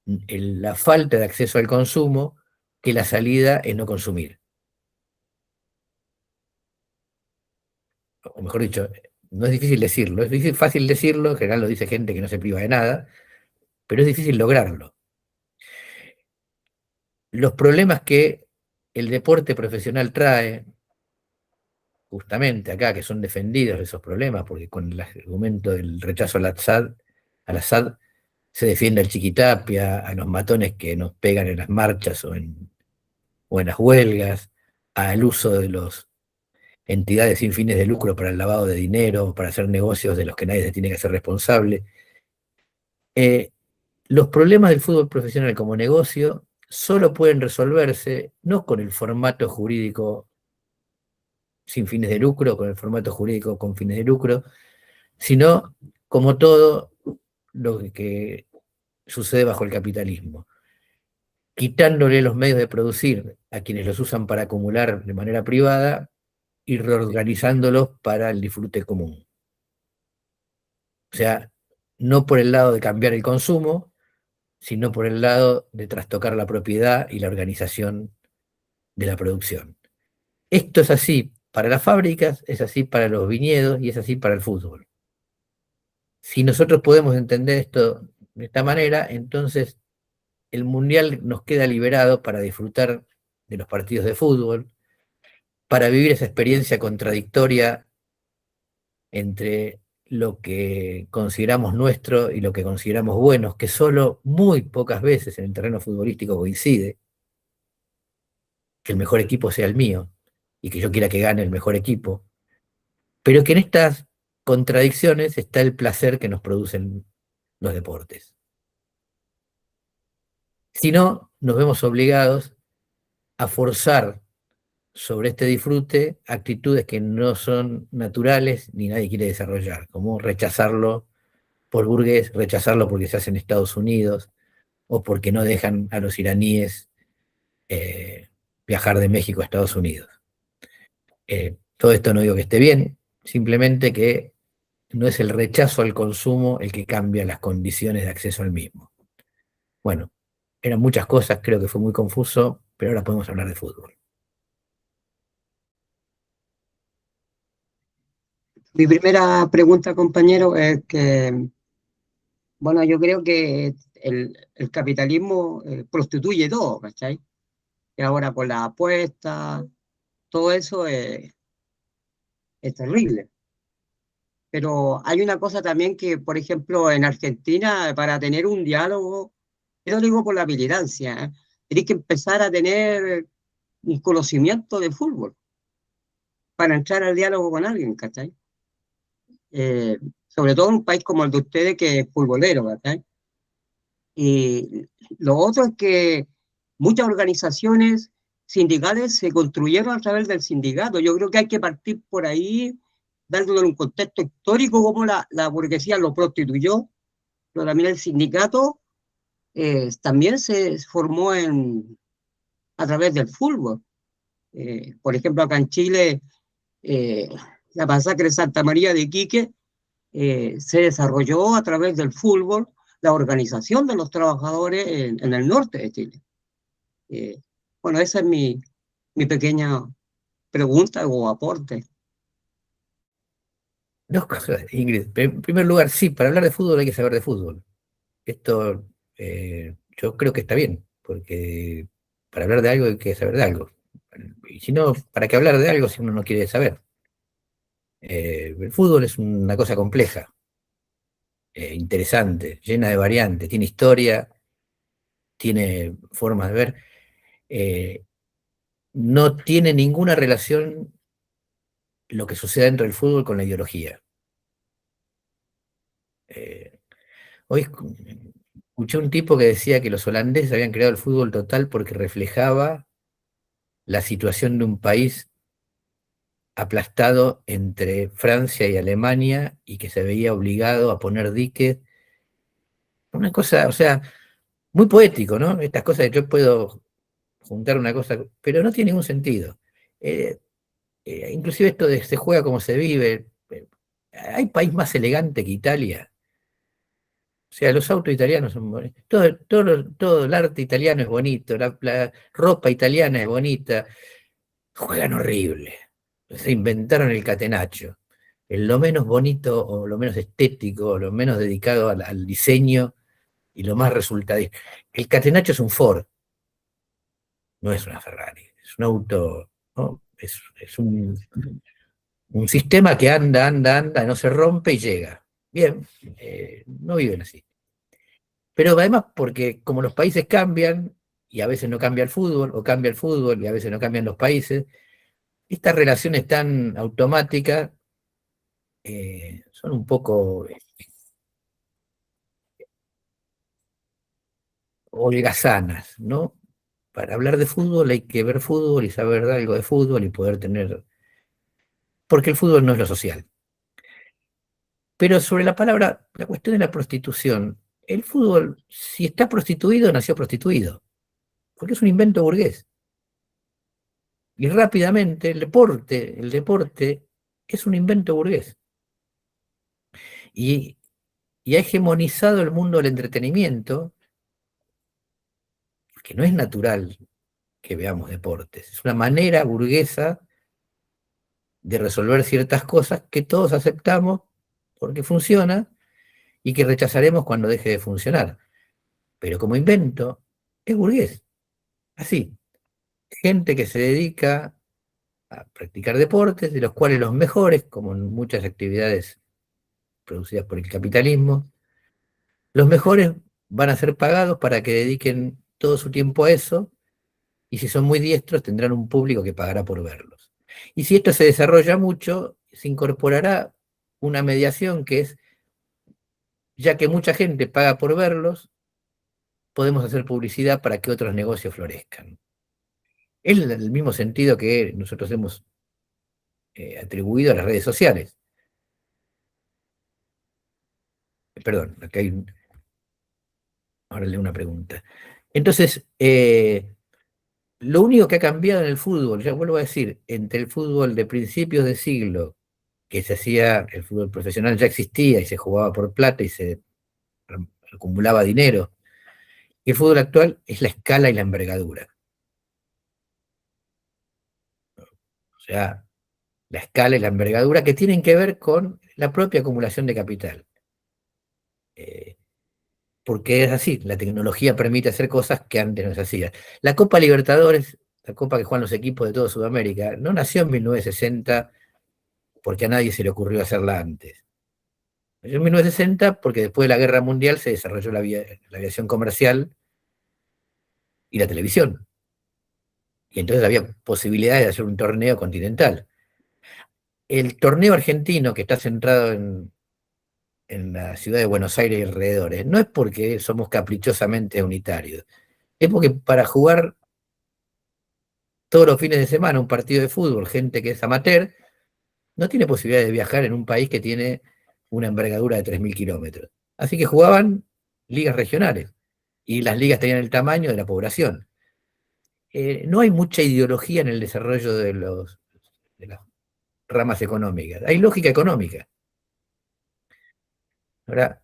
la falta de acceso al consumo, que la salida es no consumir. O mejor dicho, no es difícil decirlo, fácil decirlo, en general lo dice gente que no se priva de nada, pero es difícil lograrlo. Los problemas que el deporte profesional trae, justamente acá, que son defendidos esos problemas, porque con el argumento del rechazo al Assad se defiende al Chiquitapia, a los matones que nos pegan en las marchas o en las huelgas, al uso de las entidades sin fines de lucro para el lavado de dinero, para hacer negocios de los que nadie se tiene que hacer responsable. Los problemas del fútbol profesional como negocio solo pueden resolverse no con el formato jurídico sin fines de lucro, con el formato jurídico con fines de lucro, sino como todo lo que sucede bajo el capitalismo, quitándole los medios de producir a quienes los usan para acumular de manera privada y reorganizándolos para el disfrute común. O sea, no por el lado de cambiar el consumo, sino por el lado de trastocar la propiedad y la organización de la producción. Esto es así para las fábricas, es así para los viñedos y es así para el fútbol. Si nosotros podemos entender esto de esta manera, entonces el mundial nos queda liberado para disfrutar de los partidos de fútbol, para vivir esa experiencia contradictoria entre lo que consideramos nuestro y lo que consideramos buenos, que solo muy pocas veces en el terreno futbolístico coincide, que el mejor equipo sea el mío y que yo quiera que gane el mejor equipo, pero que en estas contradicciones está el placer que nos producen los deportes. Si no, nos vemos obligados a forzar sobre este disfrute actitudes que no son naturales ni nadie quiere desarrollar, como rechazarlo por burgués, rechazarlo porque se hace en Estados Unidos o porque no dejan a los iraníes viajar de México a Estados Unidos. Todo esto no digo que esté bien, simplemente que no es el rechazo al consumo el que cambia las condiciones de acceso al mismo. Bueno, eran muchas cosas, creo que fue muy confuso, pero ahora podemos hablar de fútbol. Mi primera pregunta, compañero, es que, bueno, yo creo que el capitalismo prostituye todo, ¿cachai? Y ahora con las apuestas, todo eso es terrible. Pero hay una cosa también que, por ejemplo, en Argentina, para tener un diálogo, yo lo digo por la militancia, ¿eh? Tenés que empezar a tener un conocimiento de fútbol para entrar al diálogo con alguien, ¿cachai? Sobre todo en un país como el de ustedes, que es futbolero, ¿cachai? Y lo otro es que muchas organizaciones sindicales se construyeron a través del sindicato. Yo creo que hay que partir por ahí, dándole un contexto histórico, cómo la burguesía lo prostituyó, pero también el sindicato también se formó a través del fútbol. Por ejemplo, acá en Chile, eh, la masacre de Santa María de Iquique se desarrolló a través del fútbol, la organización de los trabajadores en el norte de Chile. Eh, bueno, esa es mi pequeña pregunta o aporte. Dos cosas, Ingrid. En primer lugar, sí, para hablar de fútbol hay que saber de fútbol. Esto yo creo que está bien, porque para hablar de algo hay que saber de algo. Y si no, ¿para qué hablar de algo si uno no quiere saber? El fútbol es una cosa compleja, interesante, llena de variantes, tiene historia, tiene formas de ver. eh, no tiene ninguna relación lo que sucede dentro del fútbol con la ideología. Eh, Hoy escuché un tipo que decía que los holandeses habían creado el fútbol total porque reflejaba la situación de un país aplastado entre Francia y Alemania y que se veía obligado a poner diques. Una cosa, o sea, muy poético, ¿no? Estas cosas de yo puedo juntar una cosa, pero no tiene ningún sentido. Eh, Inclusive esto de se juega como se vive. ¿Hay país más elegante que Italia? O sea, los autos italianos son bonitos. Todo el arte italiano es bonito, la ropa italiana es bonita. Juegan horrible. Se inventaron el catenaccio. Lo menos bonito o lo menos estético, o lo menos dedicado al diseño y lo más resultadista. El catenaccio es un Ford, no es una Ferrari. Es un auto, ¿no? Es un sistema que anda, no se rompe y llega. Bien, no viven así. Pero además porque como los países cambian, y a veces no cambia el fútbol, o cambia el fútbol y a veces no cambian los países, estas relaciones tan automáticas son un poco holgazanas, ¿no? Para hablar de fútbol hay que ver fútbol y saber algo de fútbol y poder tener... Porque el fútbol no es lo social. Pero sobre la palabra, la cuestión de la prostitución, el fútbol, si está prostituido, nació prostituido, porque es un invento burgués. Y rápidamente el deporte es un invento burgués. Y, y ha hegemonizado el mundo del entretenimiento, que no es natural que veamos deportes. Es una manera burguesa de resolver ciertas cosas que todos aceptamos porque funciona y que rechazaremos cuando deje de funcionar. Pero como invento, es burgués. Así. Gente que se dedica a practicar deportes, de los cuales los mejores, como en muchas actividades producidas por el capitalismo. Los mejores van a ser pagados para que dediquen todo su tiempo a eso, y si son muy diestros tendrán un público que pagará por verlos. Y si esto se desarrolla mucho, se incorporará una mediación que es, ya que mucha gente paga por verlos, podemos hacer publicidad para que otros negocios florezcan. Es el mismo sentido que nosotros hemos atribuido a las redes sociales. Perdón, acá hay ahora leo una pregunta. Entonces, lo único que ha cambiado en el fútbol, ya vuelvo a decir, entre el fútbol de principios de siglo, que se hacía, el fútbol profesional ya existía y se jugaba por plata y se acumulaba dinero, y el fútbol actual es la escala y la envergadura. O sea, la escala y la envergadura que tienen que ver con la propia acumulación de capital. Porque es así, la tecnología permite hacer cosas que antes no se hacían. La Copa Libertadores, la copa que juegan los equipos de toda Sudamérica, no nació en 1960 porque a nadie se le ocurrió hacerla antes. Nació en 1960 porque después de la Guerra Mundial se desarrolló la aviación comercial y la televisión. Y entonces había posibilidades de hacer un torneo continental. El torneo argentino, que está centrado en la ciudad de Buenos Aires y alrededores, no es porque somos caprichosamente unitarios, es porque para jugar todos los fines de semana un partido de fútbol, gente que es amateur, no tiene posibilidad de viajar en un país que tiene una envergadura de 3.000 kilómetros. Así que jugaban ligas regionales y las ligas tenían el tamaño de la población. No hay mucha ideología en el desarrollo de las ramas económicas, hay lógica económica. Ahora,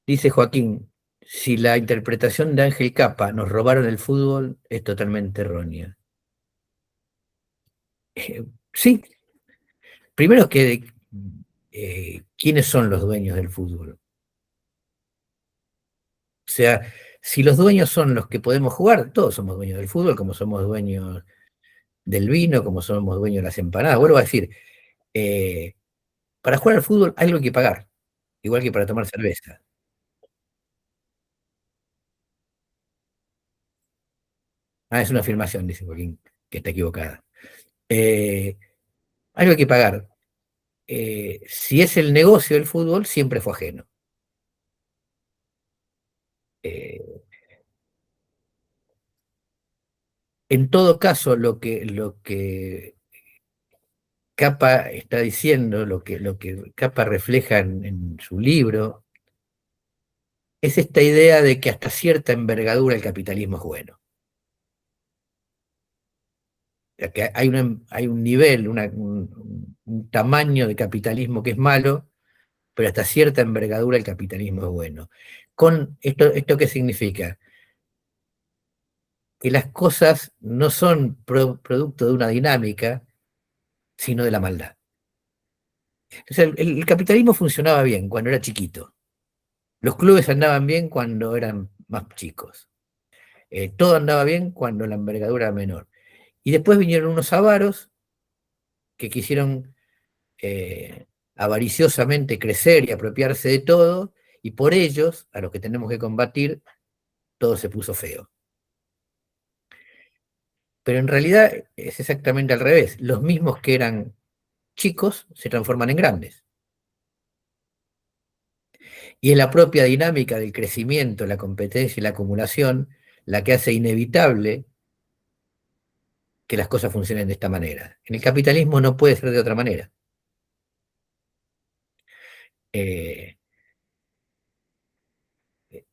dice Joaquín, si la interpretación de Ángel Capa nos robaron el fútbol, es totalmente errónea. Sí, primero que ¿quiénes son los dueños del fútbol? O sea, si los dueños son los que podemos jugar, todos somos dueños del fútbol, como somos dueños del vino, como somos dueños de las empanadas. Vuelvo a decir, eh, para jugar al fútbol hay algo que pagar, igual que para tomar cerveza. Ah, es una afirmación, dice Joaquín, que está equivocada. Eh, Algo que pagar. Si es el negocio del fútbol, siempre fue ajeno. Eh, en todo caso, lo que Capa está diciendo, lo que Capa refleja en su libro, es esta idea de que hasta cierta envergadura el capitalismo es bueno. O sea, que hay un nivel, un tamaño de capitalismo que es malo, pero hasta cierta envergadura el capitalismo es bueno. Con ¿esto qué significa? Que las cosas no son producto de una dinámica, sino de la maldad. O sea, el capitalismo funcionaba bien cuando era chiquito. Los clubes andaban bien cuando eran más chicos. Todo andaba bien cuando la envergadura era menor. Y después vinieron unos avaros que quisieron avariciosamente crecer y apropiarse de todo, y por ellos, a los que tenemos que combatir, todo se puso feo. Pero en realidad es exactamente al revés. Los mismos que eran chicos se transforman en grandes. Y es la propia dinámica del crecimiento, la competencia y la acumulación la que hace inevitable que las cosas funcionen de esta manera. En el capitalismo no puede ser de otra manera. Eh,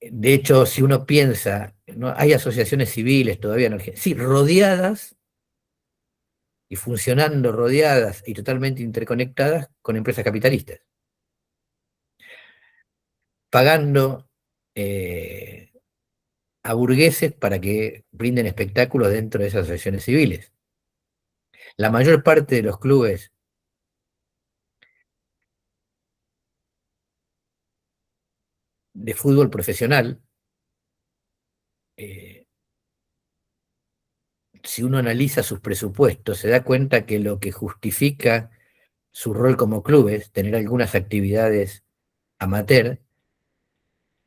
de hecho, si uno piensa, ¿no? Hay asociaciones civiles todavía en Argentina, sí, rodeadas y funcionando rodeadas y totalmente interconectadas con empresas capitalistas, pagando a burgueses para que brinden espectáculos dentro de esas asociaciones civiles. La mayor parte de los clubes de fútbol profesional si uno analiza sus presupuestos, se da cuenta que lo que justifica su rol como clubes, tener algunas actividades amateur,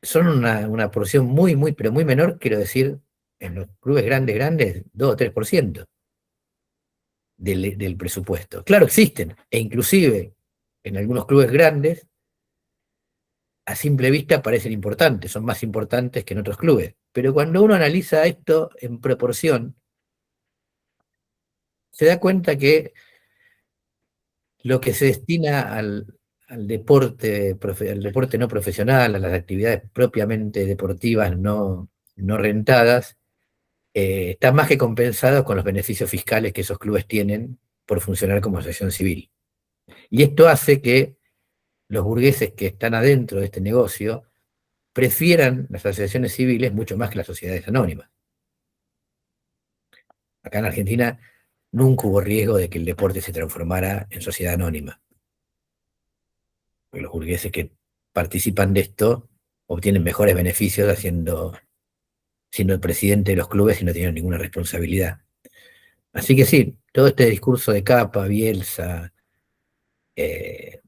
son una porción pero muy menor, quiero decir, en los clubes grandes, 2 o 3% del presupuesto. Claro, existen, e inclusive en algunos clubes grandes, a simple vista parecen importantes, son más importantes que en otros clubes. Pero cuando uno analiza esto en proporción, se da cuenta que lo que se destina al deporte, al deporte no profesional, a las actividades propiamente deportivas no rentadas, está más que compensado con los beneficios fiscales que esos clubes tienen por funcionar como asociación civil. Y esto hace que los burgueses que están adentro de este negocio prefieran las asociaciones civiles mucho más que las sociedades anónimas. Acá en Argentina nunca hubo riesgo de que el deporte se transformara en sociedad anónima. Porque los burgueses que participan de esto obtienen mejores beneficios siendo el presidente de los clubes y no teniendo ninguna responsabilidad. Así que sí, todo este discurso de Capa, Bielsa, eh,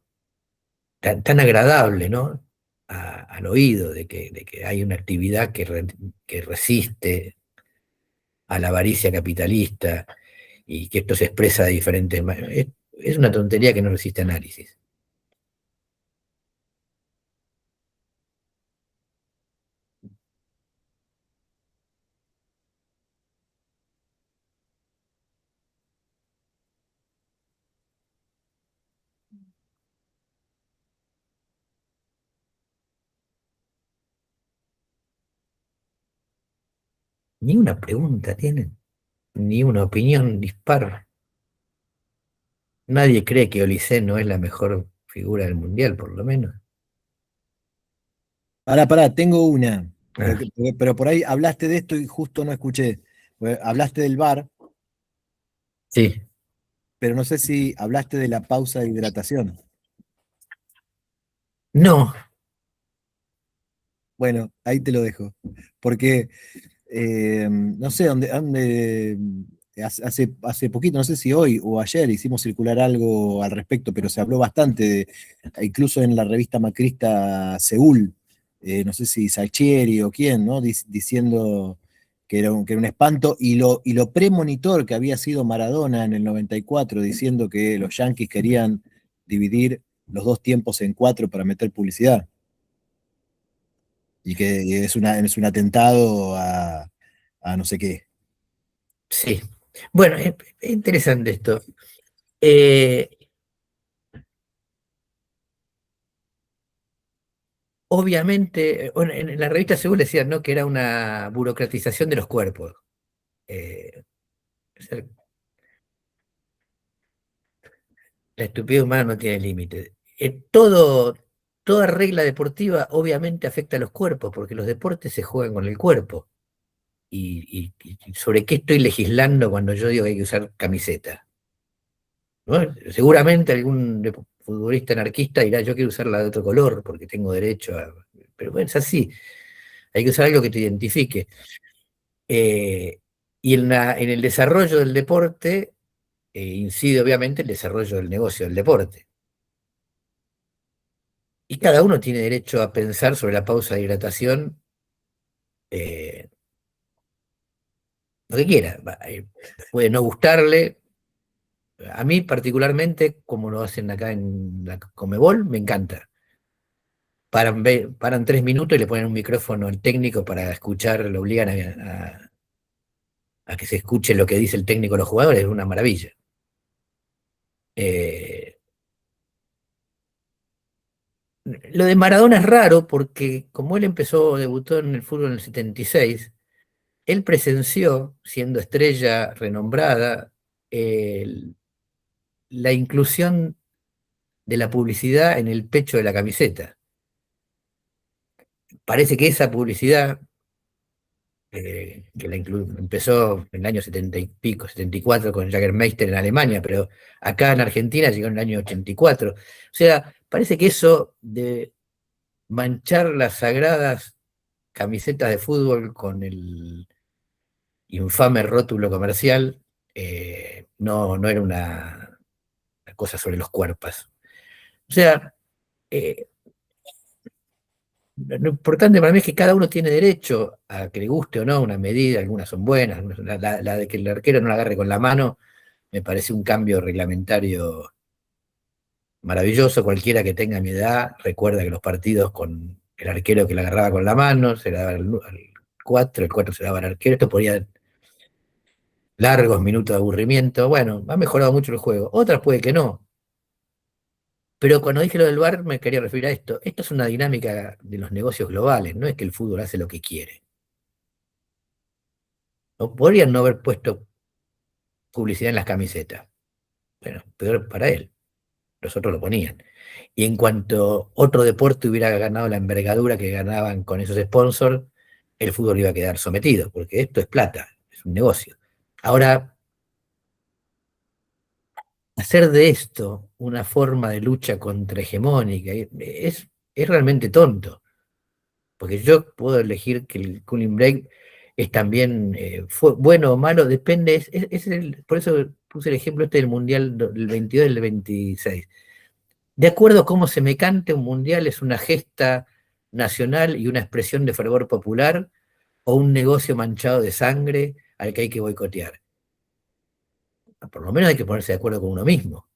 tan agradable, ¿no? Al oído de que hay una actividad que resiste a la avaricia capitalista y que esto se expresa de diferentes maneras. Es una tontería que no resiste análisis. Ni una pregunta tienen, ni una opinión dispar. Nadie cree que Olise no es la mejor figura del mundial, por lo menos. Pará, tengo una. Ah, Pero por ahí hablaste de esto y justo no escuché. Hablaste del VAR, sí, pero no sé si hablaste de la pausa de hidratación. no, Bueno, ahí te lo dejo. Porque no sé, hace poquito, no sé si hoy o ayer hicimos circular algo al respecto, pero se habló bastante, incluso en la revista macrista Seúl, no sé si Sacchieri o quién, ¿no? Diciendo que era un espanto, y lo premonitor que había sido Maradona en el 94, diciendo que los Yankees querían dividir los dos tiempos en cuatro para meter publicidad y que es un atentado a no sé qué. sí. Bueno, es interesante esto. Eh, Obviamente, bueno, en la revista Seúl decían, ¿no?, que era una burocratización de los cuerpos. O sea, la estupidez humana no tiene límite. Toda regla deportiva obviamente afecta a los cuerpos, porque los deportes se juegan con el cuerpo. ¿Y sobre qué estoy legislando cuando yo digo que hay que usar camiseta? ¿No? Seguramente algún futbolista anarquista dirá, yo quiero usarla de otro color porque tengo derecho a... Pero bueno, es así. Hay que usar algo que te identifique. Eh, y en el desarrollo del deporte incide obviamente el desarrollo del negocio del deporte. Y cada uno tiene derecho a pensar sobre la pausa de hidratación eh, lo que quiera. Puede no gustarle. A mí particularmente, como lo hacen acá en la Conmebol, me encanta. Paran 3 minutos y le ponen un micrófono al técnico para escuchar, lo obligan a que se escuche lo que dice el técnico de los jugadores, es una maravilla. Eh, lo de Maradona es raro porque como él debutó en el fútbol en el 76, él presenció, siendo estrella renombrada, la inclusión de la publicidad en el pecho de la camiseta. Parece que esa publicidad, que empezó en el año 70 y pico, 74 con Jägermeister en Alemania, pero acá en Argentina llegó en el año 84. O sea, parece que eso de manchar las sagradas camisetas de fútbol infame rótulo comercial, no era una cosa sobre los cuerpos. O sea, eh, lo importante para mí es que cada uno tiene derecho a que le guste o no una medida, algunas son buenas, la de que el arquero no la agarre con la mano me parece un cambio reglamentario maravilloso. Cualquiera que tenga mi edad recuerda que los partidos con el arquero que la agarraba con la mano, se la daba al 4, el 4 se la daba al arquero, esto ponía largos minutos de aburrimiento. Bueno, ha mejorado mucho el juego, otras puede que no. Pero cuando dije lo del VAR me quería referir a esto. Esto es una dinámica de los negocios globales, no es que el fútbol hace lo que quiere. ¿No? Podrían no haber puesto publicidad en las camisetas. Bueno, peor para él. Los otros lo ponían. Y en cuanto otro deporte hubiera ganado la envergadura que ganaban con esos sponsors, el fútbol iba a quedar sometido, porque esto es plata, es un negocio. Ahora, hacer de esto una forma de lucha contrahegemónica es realmente tonto. Porque yo puedo elegir que el cooling break es también bueno o malo, depende, por eso puse el ejemplo este del Mundial del 22 y del 26. De acuerdo a cómo se me cante, un Mundial es una gesta nacional y una expresión de fervor popular, o un negocio manchado de sangre al que hay que boicotear. Por lo menos hay que ponerse de acuerdo con uno mismo,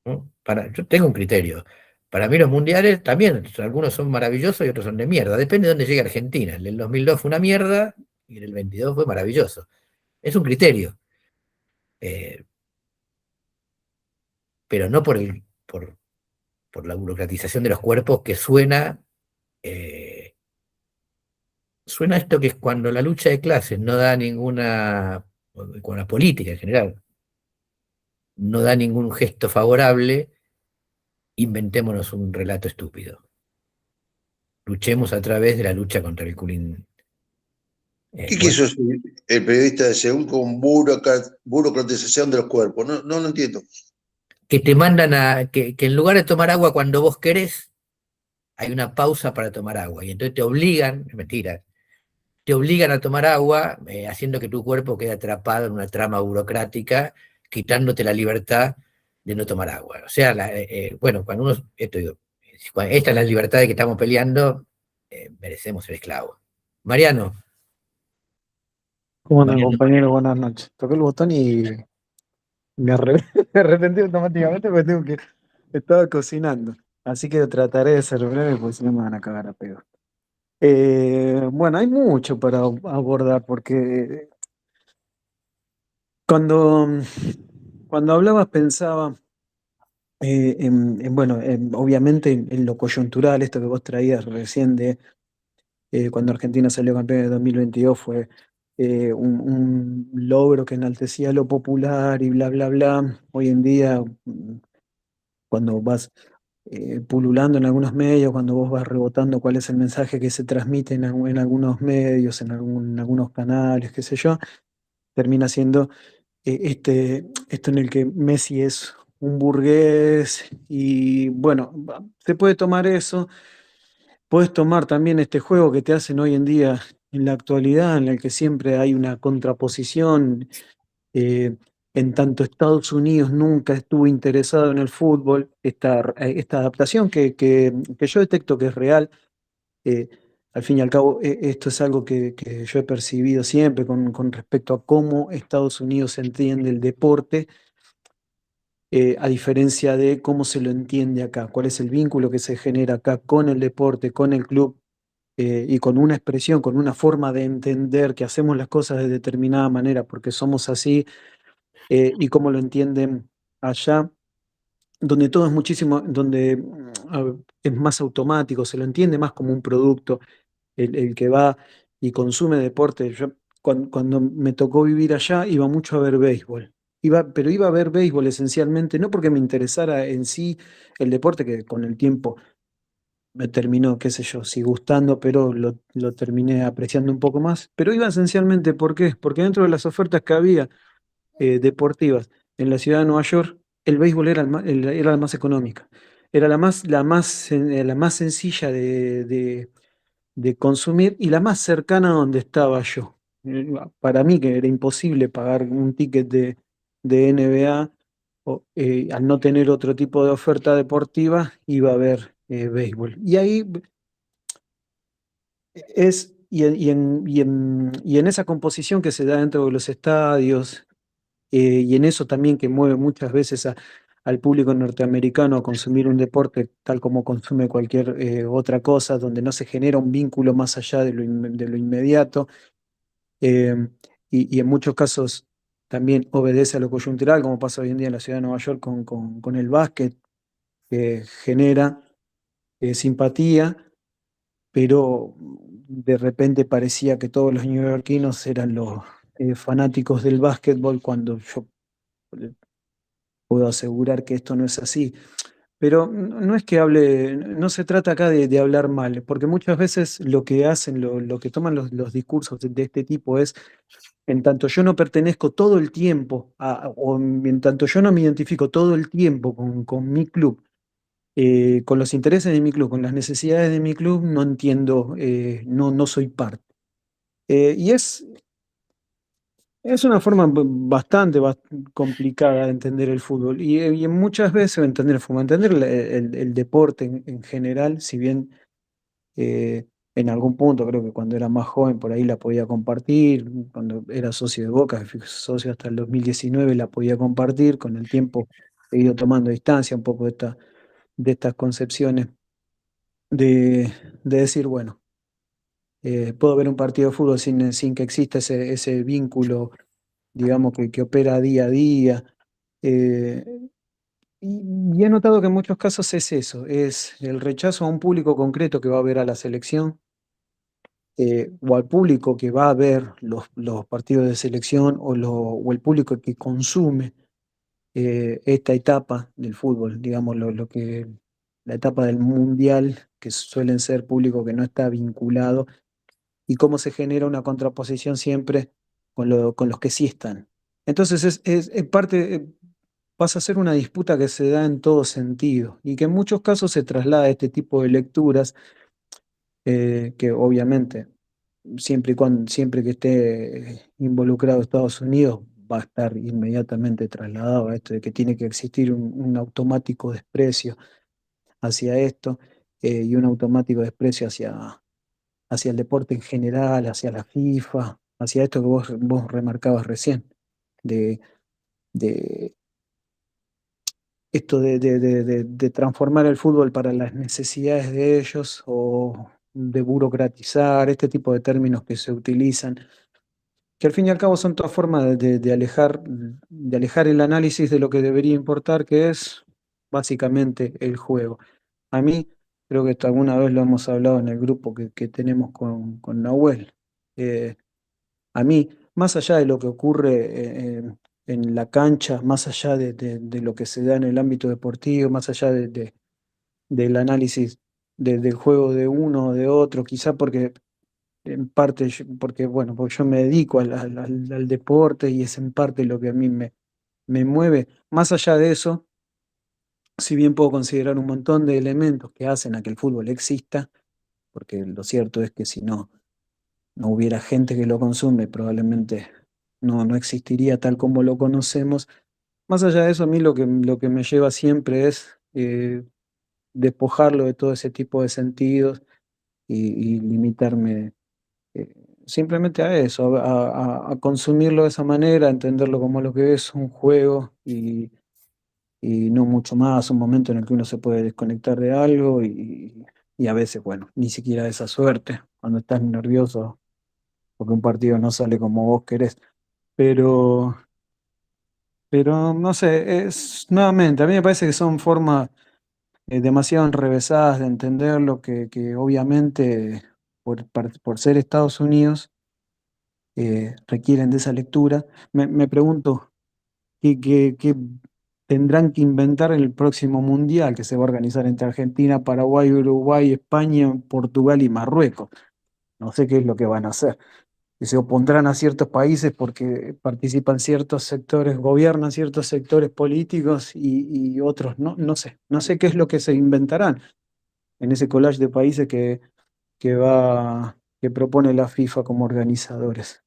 ¿no? Yo tengo un criterio. Para mí los mundiales también, algunos son maravillosos y otros son de mierda. Depende de dónde llegue Argentina. El del 2002 fue una mierda y el del 22 fue maravilloso. Es un criterio. eh, pero no por la burocratización de los cuerpos que suena esto que es cuando la lucha de clases no da ninguna, con la política en general, no da ningún gesto favorable, inventémonos un relato estúpido. Luchemos a través de la lucha contra el cooling. ¿Qué Bueno, quiso decir el periodista de Según con burocratización de los cuerpos? No lo entiendo. que te mandan que en lugar de tomar agua cuando vos querés, hay una pausa para tomar agua. Y entonces te obligan, es mentira, te obligan a tomar agua, haciendo que tu cuerpo quede atrapado en una trama burocrática, quitándote la libertad de no tomar agua. O sea, bueno, cuando uno, esto digo, esta es la libertad de que estamos peleando, merecemos ser esclavos. Mariano, ¿Cómo andan, Mariano, compañeros? Buenas noches. Toqué el botón y me arrepentí automáticamente porque estaba cocinando. Así que trataré de ser breve porque si no me van a cagar a pedo. Bueno, hay mucho para abordar porque cuando, cuando hablabas pensaba bueno, obviamente en lo coyuntural, esto que vos traías recién de cuando Argentina salió campeón en 2022 fue un logro que enaltecía lo popular y bla, bla, bla. Hoy en día, cuando vas pululando en algunos medios, cuando vos vas rebotando cuál es el mensaje que se transmite en algunos medios, en algunos canales, qué sé yo, termina siendo esto en el que Messi es un burgués y bueno, se puede tomar eso. Puedes tomar también este juego que te hacen hoy en día en la actualidad, en el que siempre hay una contraposición. eh, en tanto Estados Unidos nunca estuvo interesado en el fútbol, esta adaptación que yo detecto que es real. eh, Al fin y al cabo, esto es algo que yo he percibido siempre con respecto a cómo Estados Unidos entiende el deporte, a diferencia de cómo se lo entiende acá, cuál es el vínculo que se genera acá con el deporte, con el club y con una expresión, con una forma de entender que hacemos las cosas de determinada manera porque somos así, y cómo lo entienden allá, donde todo es muchísimo, donde es más automático, se lo entiende más como un producto, el que va y consume deporte. Yo cuando me tocó vivir allá iba mucho a ver béisbol. Pero iba a ver béisbol esencialmente, no porque me interesara en sí el deporte, que con el tiempo me terminó, qué sé yo, sí gustando, pero lo terminé apreciando un poco más. Pero iba esencialmente, ¿por qué? Porque dentro de las ofertas que había deportivas en la ciudad de Nueva York, el béisbol era la más económica. Era la más sencilla de consumir y la más cercana a donde estaba yo. Para mí que era imposible pagar un ticket de NBA, al no tener otro tipo de oferta deportiva, iba a ver béisbol. Y ahí y en esa composición que se da dentro de los estadios, y en eso también que mueve muchas veces al público norteamericano a consumir un deporte tal como consume cualquier otra cosa, donde no se genera un vínculo más allá de lo inmediato, eh, y en muchos casos también obedece a lo coyuntural, como pasa hoy en día en la ciudad de Nueva York con el básquet, que genera simpatía, pero de repente parecía que todos los neoyorquinos eran los fanáticos del básquetbol, cuando yo puedo asegurar que esto no es así. Pero no es que hable, no se trata acá de hablar mal, porque muchas veces lo que hacen, lo que toman los discursos de este tipo es, en tanto yo no pertenezco todo el tiempo, o en tanto yo no me identifico todo el tiempo con mi club, con los intereses de mi club, con las necesidades de mi club, no entiendo, no soy parte. Y es una forma bastante complicada de entender el fútbol y muchas veces entender el fútbol, entender el deporte en general, si bien en algún punto creo que cuando era más joven por ahí la podía compartir, cuando era socio de Boca, que fui socio hasta el 2019, la podía compartir. Con el tiempo he ido tomando distancia un poco de estas concepciones de decir, bueno, puedo ver un partido de fútbol sin que exista ese vínculo, digamos, que opera día a día. eh, y he notado que en muchos casos es eso, es el rechazo a un público concreto que va a ver a la selección, o al público que va a ver los partidos de selección, o el público que consume esta etapa del fútbol, digamos, la etapa del mundial, que suelen ser público que no está vinculado, y cómo se genera una contraposición siempre con los que sí están. Entonces pasa a ser una disputa que se da en todo sentido y que en muchos casos se traslada a este tipo de lecturas, que obviamente siempre que esté involucrado Estados Unidos va a estar inmediatamente trasladado a esto de que tiene que existir un automático desprecio hacia esto, y un automático desprecio hacia el deporte en general, hacia la FIFA, hacia esto que vos remarcabas recién, de, de esto de transformar el fútbol para las necesidades de ellos, o de burocratizar, este tipo de términos que se utilizan, que al fin y al cabo son todas formas de alejar el análisis de lo que debería importar, que es básicamente el juego. A mí, creo que esto alguna vez lo hemos hablado en el grupo que tenemos con Nahuel. eh, a mí, más allá de lo que ocurre en la cancha, más allá de lo que se da en el ámbito deportivo, más allá del análisis del juego de uno o de otro, quizá porque en parte, porque bueno, porque yo me dedico al deporte y es en parte lo que a mí me mueve. Más allá de eso, si bien puedo considerar un montón de elementos que hacen a que el fútbol exista, porque lo cierto es que si no hubiera gente que lo consume, probablemente no existiría tal como lo conocemos. Más allá de eso, a mí lo que me lleva siempre es despojarlo de todo ese tipo de sentidos y limitarme eh, simplemente a eso, a consumirlo de esa manera, a entenderlo como lo que es un juego y no mucho más, un momento en el que uno se puede desconectar de algo y a veces, bueno, ni siquiera esa suerte, cuando estás nervioso porque un partido no sale como vos querés. Pero, pero no sé, nuevamente, a mí me parece que son formas demasiado enrevesadas de entenderlo, que obviamente por ser Estados Unidos requieren de esa lectura. Me pregunto qué tendrán que inventar en el próximo mundial que se va a organizar entre Argentina, Paraguay, Uruguay, España, Portugal y Marruecos. No sé qué es lo que van a hacer. Que se opondrán a ciertos países porque participan ciertos sectores, gobiernan ciertos sectores políticos y otros no sé qué es lo que se inventarán en ese collage de países que propone la FIFA como organizadores.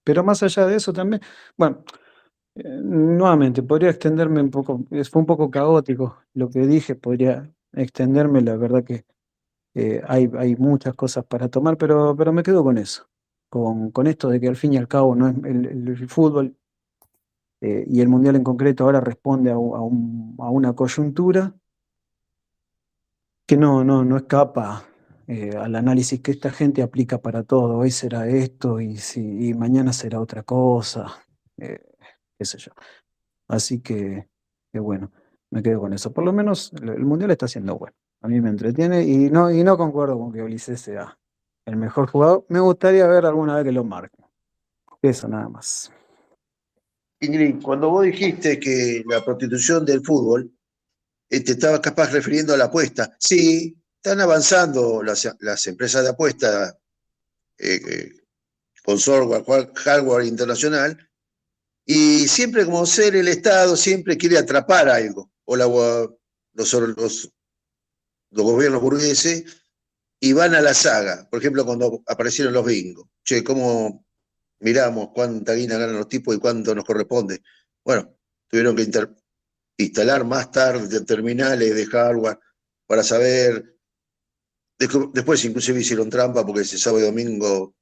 Pero más allá de eso también, bueno, nuevamente, podría extenderme un poco, fue un poco caótico lo que dije, podría extenderme, la verdad que hay muchas cosas para tomar, pero me quedo con eso, con esto de que al fin y al cabo no es el fútbol y el mundial en concreto ahora responde a una coyuntura que no escapa al análisis que esta gente aplica para todo. Hoy será esto y mañana será otra cosa, eh, qué sé yo. Así que bueno, me quedo con eso. Por lo menos el mundial está siendo bueno. A mí me entretiene y no concuerdo con que Ulises sea el mejor jugador. Me gustaría ver alguna vez que lo marque. Eso nada más. Ingrid, cuando vos dijiste que la prostitución del fútbol, te estabas capaz refiriendo a la apuesta. Sí, están avanzando las empresas de apuesta con software, hardware internacional, y siempre como ser el Estado siempre quiere atrapar algo, o los gobiernos burgueses, y van a la saga. Por ejemplo, cuando aparecieron los bingos. Che, ¿cómo miramos cuánta guina ganan los tipos y cuánto nos corresponde? Bueno, tuvieron que instalar más tarde terminales de hardware para saber. Después inclusive hicieron trampa porque ese sábado y domingo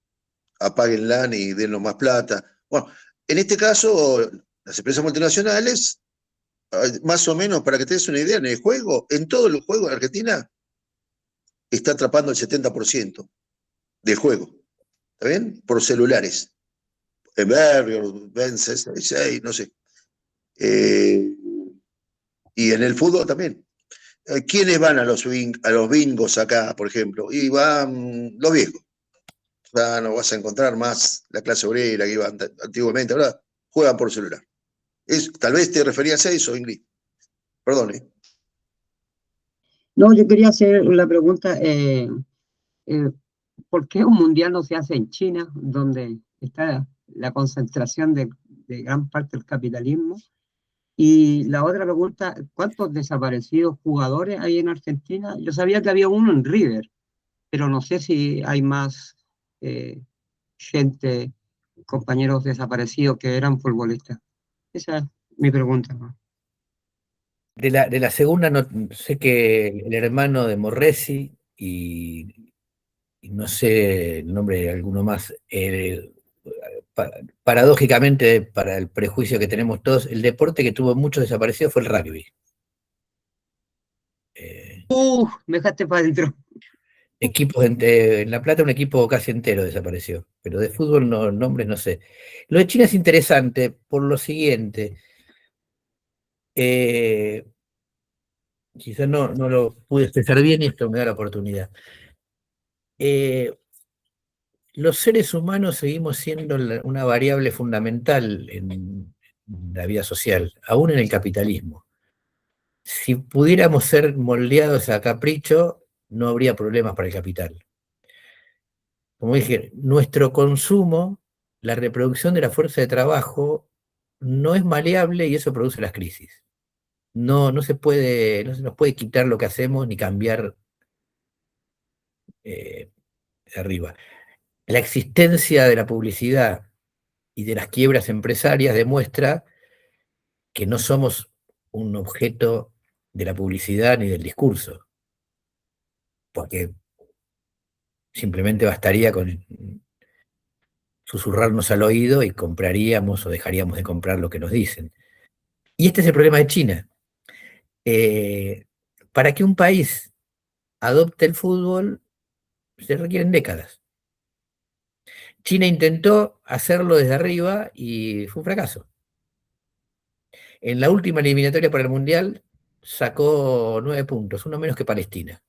apaguen LAN y dennos más plata. Bueno, en este caso, las empresas multinacionales, más o menos, para que te des una idea, en el juego, en todos los juegos de Argentina, está atrapando el 70% del juego. ¿Está bien? Por celulares. Emberrio, Vence, 66, no sé. Y en el fútbol también. ¿Quiénes van a los bingos acá, por ejemplo? Y van los viejos. Ya no vas a encontrar más la clase obrera que iba antiguamente, ahora juegan por celular. Tal vez te referías a eso, Ingrid. Perdón. No, yo quería hacer la pregunta, eh, ¿por qué un mundial no se hace en China, donde está la concentración de gran parte del capitalismo? Y la otra pregunta, ¿cuántos desaparecidos jugadores hay en Argentina? Yo sabía que había uno en River, pero no sé si hay más eh, gente, compañeros desaparecidos que eran futbolistas. Esa es mi pregunta, ¿no? De la segunda, no, sé que el hermano de Morresi y no sé el nombre de alguno más, paradójicamente, para el prejuicio que tenemos todos, el deporte que tuvo muchos desaparecidos fue el rugby. Me dejaste para adentro. Equipos en La Plata un equipo casi entero desapareció, pero de fútbol no, nombres no sé. Lo de China es interesante por lo siguiente. Quizás no lo pude expresar bien y esto me da la oportunidad. Los seres humanos seguimos siendo una variable fundamental en la vida social, aún en el capitalismo. Si pudiéramos ser moldeados a capricho, no habría problemas para el capital. Como dije, nuestro consumo, la reproducción de la fuerza de trabajo, no es maleable y eso produce las crisis. No se nos puede quitar lo que hacemos ni cambiar de arriba. La existencia de la publicidad y de las quiebras empresarias demuestra que no somos un objeto de la publicidad ni del discurso, porque simplemente bastaría con susurrarnos al oído y compraríamos o dejaríamos de comprar lo que nos dicen. Y este es el problema de China. Eh, para que un país adopte el fútbol se requieren décadas. China intentó hacerlo desde arriba y fue un fracaso. En la última eliminatoria para el Mundial sacó 9 puntos, uno menos que Palestina.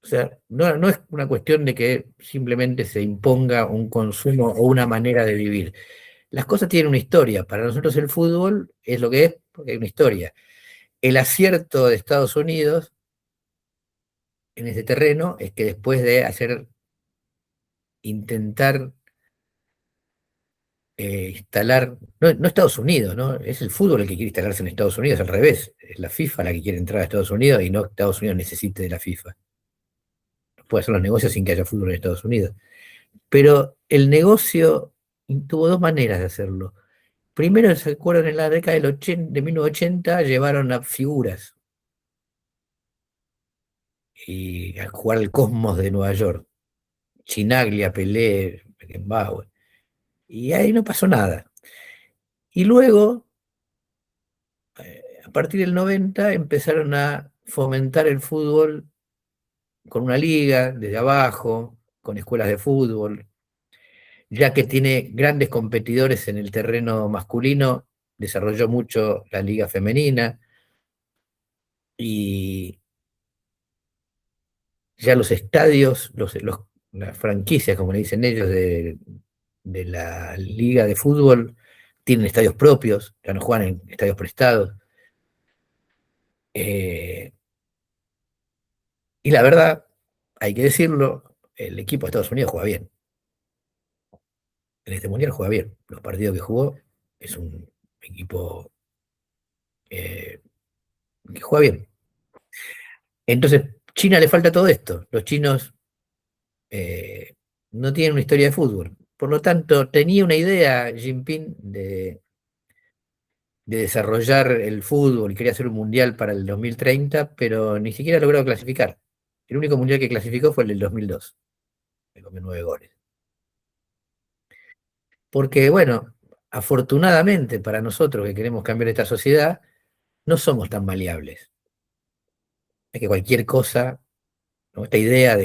O sea, no es una cuestión de que simplemente se imponga un consumo o una manera de vivir. Las cosas tienen una historia. Para nosotros el fútbol es lo que es porque hay una historia. El acierto de Estados Unidos en ese terreno es que después de intentar instalar, no Estados Unidos, ¿no? Es el fútbol el que quiere instalarse en Estados Unidos, al revés. Es la FIFA la que quiere entrar a Estados Unidos y no Estados Unidos necesite de la FIFA. Puede hacer los negocios sin que haya fútbol en Estados Unidos. Pero el negocio tuvo dos maneras de hacerlo. Primero, ¿se acuerdan? En la década de 1980 llevaron a figuras y a jugar al Cosmos de Nueva York. Chinaglia, Pelé, Beckenbauer. Y ahí no pasó nada. Y luego, a partir del 90, empezaron a fomentar el fútbol con una liga desde abajo, con escuelas de fútbol, ya que tiene grandes competidores en el terreno masculino, desarrolló mucho la liga femenina y ya los estadios, las franquicias, como le dicen ellos, de la liga de fútbol, tienen estadios propios, ya no juegan en estadios prestados. Eh, y la verdad, hay que decirlo, el equipo de Estados Unidos juega bien. En este mundial juega bien. Los partidos que jugó es un equipo que juega bien. Entonces, China le falta todo esto. Los chinos eh, no tienen una historia de fútbol. Por lo tanto, tenía una idea Jinping de desarrollar el fútbol, quería hacer un mundial para el 2030, pero ni siquiera logró clasificar. El único mundial que clasificó fue el del 2002, que comió 9 goles. Porque, bueno, afortunadamente para nosotros que queremos cambiar esta sociedad, no somos tan maleables. Es que cualquier cosa, ¿no? Esta idea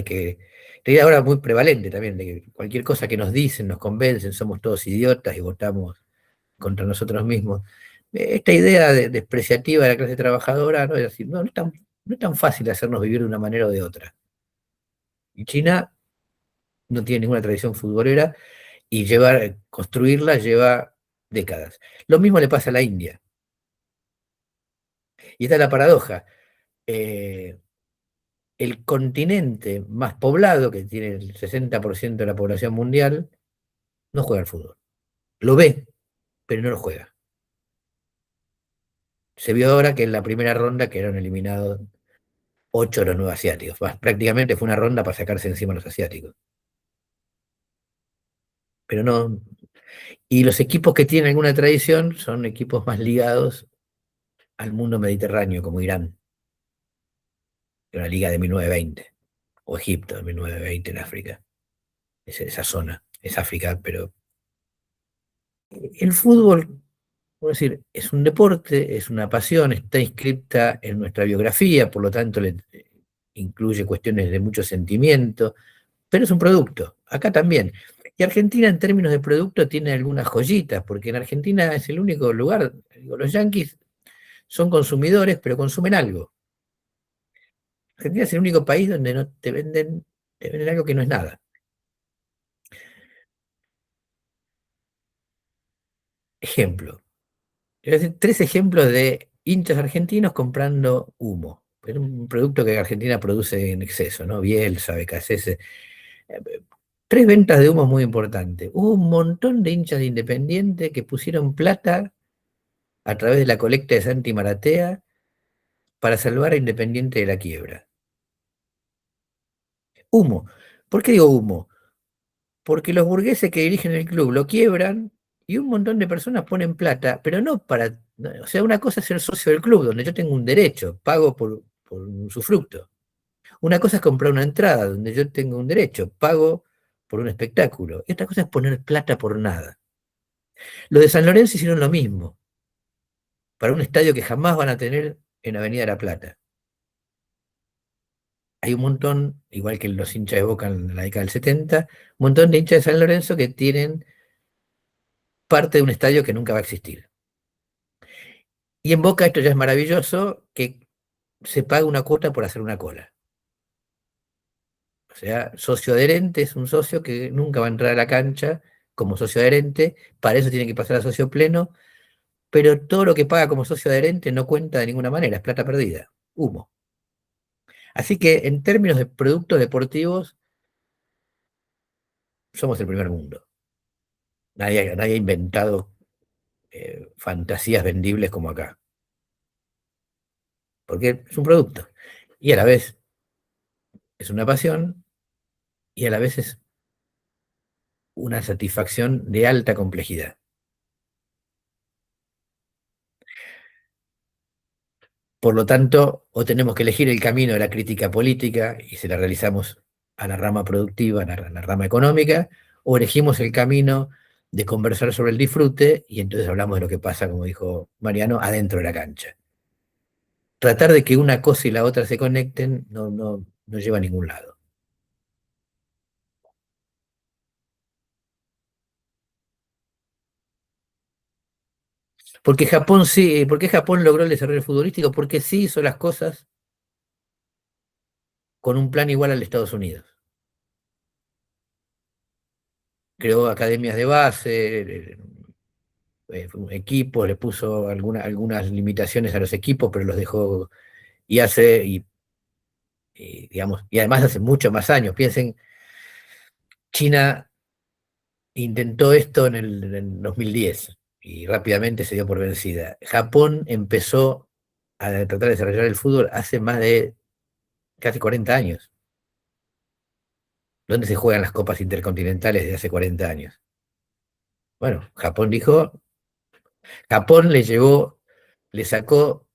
ahora muy prevalente también, de que cualquier cosa que nos dicen, nos convencen, somos todos idiotas y votamos contra nosotros mismos. Esta idea despreciativa de la clase trabajadora, ¿no? Es decir, no es tan fácil hacernos vivir de una manera o de otra. Y China no tiene ninguna tradición futbolera y construirla lleva décadas. Lo mismo le pasa a la India. Y esta es la paradoja. Eh, el continente más poblado, que tiene el 60% de la población mundial, no juega al fútbol. Lo ve, pero no lo juega. Se vio ahora que en la primera ronda quedaron eliminados 8 de los 9 asiáticos. Prácticamente fue una ronda para sacarse encima a los asiáticos. Pero no. Y los equipos que tienen alguna tradición son equipos más ligados al mundo mediterráneo, como Irán, de una liga de 1920, o Egipto de 1920 en África. Esa zona, es África, pero el fútbol, por decir, es un deporte, es una pasión, está inscripta en nuestra biografía, por lo tanto incluye cuestiones de mucho sentimiento, pero es un producto, acá también. Y Argentina en términos de producto tiene algunas joyitas, porque en Argentina es el único lugar, digo, los yanquis son consumidores, pero consumen algo. Argentina es el único país donde no te venden algo que no es nada. Ejemplo. Voy a decir 3 ejemplos de hinchas argentinos comprando humo. Es un producto que Argentina produce en exceso, ¿no? Bielsa, BKCS. 3 ventas de humo muy importantes. Hubo un montón de hinchas de Independiente que pusieron plata a través de la colecta de Santi Maratea para salvar a Independiente de la quiebra. Humo. ¿Por qué digo humo? Porque los burgueses que dirigen el club lo quiebran y un montón de personas ponen plata, pero no para. O sea, una cosa es ser socio del club, donde yo tengo un derecho, pago por un usufructo. Una cosa es comprar una entrada, donde yo tengo un derecho, pago por un espectáculo. Y otra cosa es poner plata por nada. Los de San Lorenzo hicieron lo mismo, para un estadio que jamás van a tener en Avenida La Plata. Hay un montón, igual que los hinchas de Boca en la década del 70, un montón de hinchas de San Lorenzo que tienen parte de un estadio que nunca va a existir. Y en Boca esto ya es maravilloso, que se paga una cuota por hacer una cola. O sea, socio adherente es un socio que nunca va a entrar a la cancha como socio adherente, para eso tiene que pasar a socio pleno, pero todo lo que paga como socio adherente no cuenta de ninguna manera, es plata perdida, humo. Así que en términos de productos deportivos, somos el primer mundo. Nadie ha inventado fantasías vendibles como acá, porque es un producto. Y a la vez es una pasión y a la vez es una satisfacción de alta complejidad. Por lo tanto, o tenemos que elegir el camino de la crítica política y se la realizamos a la rama productiva, a la rama económica, o elegimos el camino de conversar sobre el disfrute y entonces hablamos de lo que pasa, como dijo Mariano, adentro de la cancha. Tratar de que una cosa y la otra se conecten no lleva a ningún lado. Porque Japón sí, porque Japón logró el desarrollo futbolístico, porque sí hizo las cosas con un plan igual al de Estados Unidos. Creó academias de base, equipos, le puso algunas limitaciones a los equipos, pero los dejó digamos, y además hace muchos más años. Piensen, China intentó esto en el 2010 y rápidamente se dio por vencida. Japón empezó a tratar de desarrollar el fútbol hace más de casi 40 años. ¿Dónde se juegan las copas intercontinentales de hace 40 años? Bueno, Japón le sacó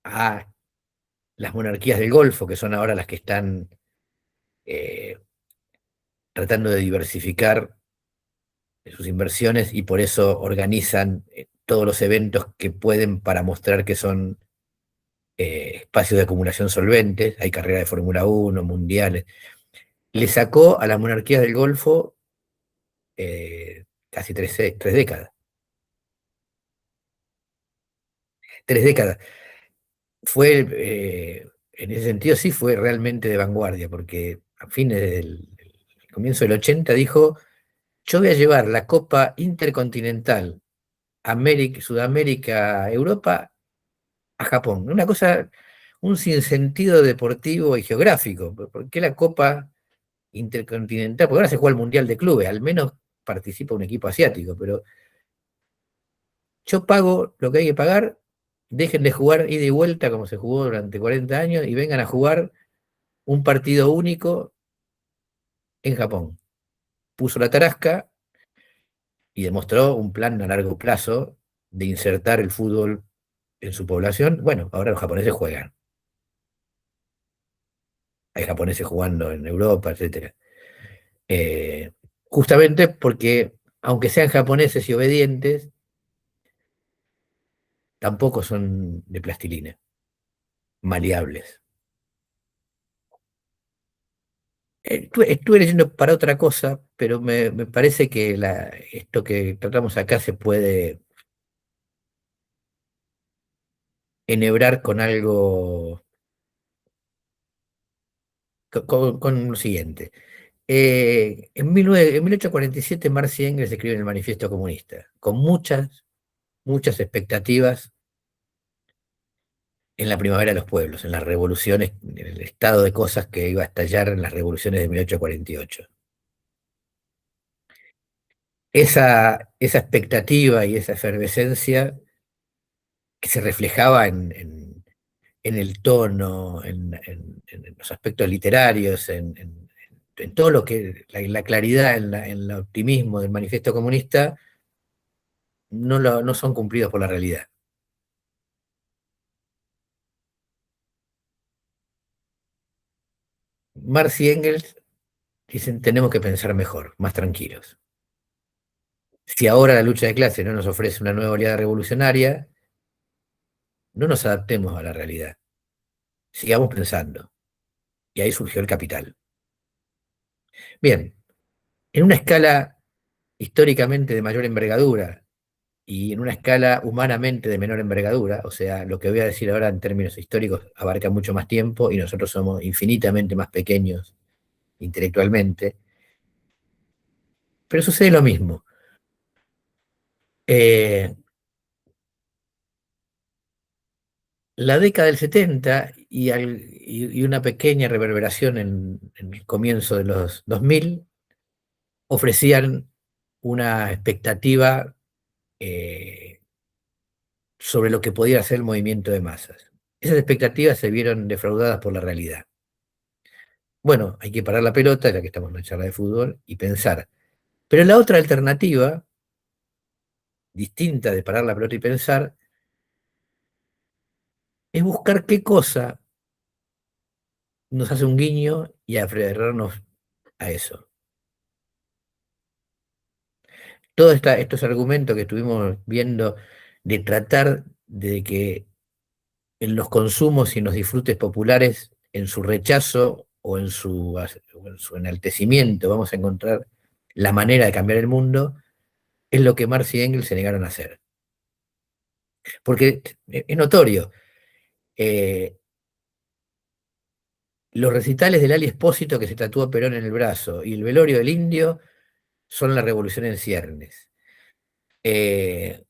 a las monarquías del Golfo, que son ahora las que están eh, tratando de diversificar sus inversiones y por eso organizan todos los eventos que pueden para mostrar que son espacios de acumulación solventes. Hay carreras de Fórmula 1, mundiales. Le sacó a las monarquías del Golfo casi 3 décadas. 3 décadas. En ese sentido sí fue realmente de vanguardia, porque a fines del comienzo del 80 dijo, yo voy a llevar la Copa Intercontinental Sudamérica, Europa, a Japón. Una cosa, un sinsentido deportivo y geográfico. ¿Por qué la Copa Intercontinental? Porque ahora se juega el Mundial de Clubes, al menos participa un equipo asiático, pero yo pago lo que hay que pagar, dejen de jugar ida y vuelta como se jugó durante 40 años y vengan a jugar un partido único en Japón. Puso la tarasca y demostró un plan a largo plazo de insertar el fútbol en su población. Bueno, ahora los japoneses juegan. Hay japoneses jugando en Europa, etcétera. Justamente porque, aunque sean japoneses y obedientes, tampoco son de plastilina, maleables. Estuve leyendo para otra cosa, pero me parece que esto que tratamos acá se puede enhebrar con algo, con lo siguiente. En 1847 Marx y Engels escriben el Manifiesto Comunista, con muchas expectativas en la primavera de los pueblos, en las revoluciones, en el estado de cosas que iba a estallar en las revoluciones de 1848. Esa expectativa y esa efervescencia que se reflejaba en el tono, en los aspectos literarios, en todo lo que, la claridad, en el optimismo del manifiesto comunista, no son cumplidos por la realidad. Marx y Engels dicen, tenemos que pensar mejor, más tranquilos. Si ahora la lucha de clase no nos ofrece una nueva oleada revolucionaria, no nos adaptemos a la realidad. Sigamos pensando. Y ahí surgió el capital. Bien, en una escala históricamente de mayor envergadura y en una escala humanamente de menor envergadura, o sea, lo que voy a decir ahora en términos históricos abarca mucho más tiempo y nosotros somos infinitamente más pequeños intelectualmente, pero sucede lo mismo. Eh, la década del 70 y una pequeña reverberación en el comienzo de los 2000 ofrecían una expectativa sobre lo que podía ser el movimiento de masas. Esas expectativas se vieron defraudadas por la realidad. Bueno, hay que parar la pelota, ya que estamos en una charla de fútbol, y pensar. Pero la otra alternativa, distinta de parar la pelota y pensar, es buscar qué cosa nos hace un guiño y aferrarnos a eso. Todos estos argumentos que estuvimos viendo de tratar de que en los consumos y en los disfrutes populares, en su rechazo o en su enaltecimiento, vamos a encontrar la manera de cambiar el mundo, es lo que Marx y Engels se negaron a hacer. Porque es notorio, eh, los recitales del Ali Espósito que se tatuó Perón en el brazo y el velorio del Indio son la revolución en ciernes. Eh,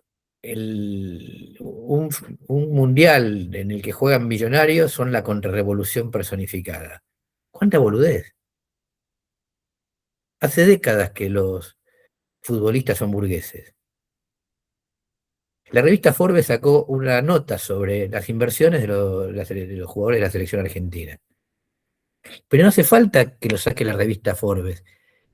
un, un mundial en el que juegan millonarios son la contrarrevolución personificada. ¿Cuánta boludez? Hace décadas que los futbolistas son burgueses. La revista Forbes sacó una nota sobre las inversiones de los jugadores de la selección argentina. Pero no hace falta que lo saque la revista Forbes.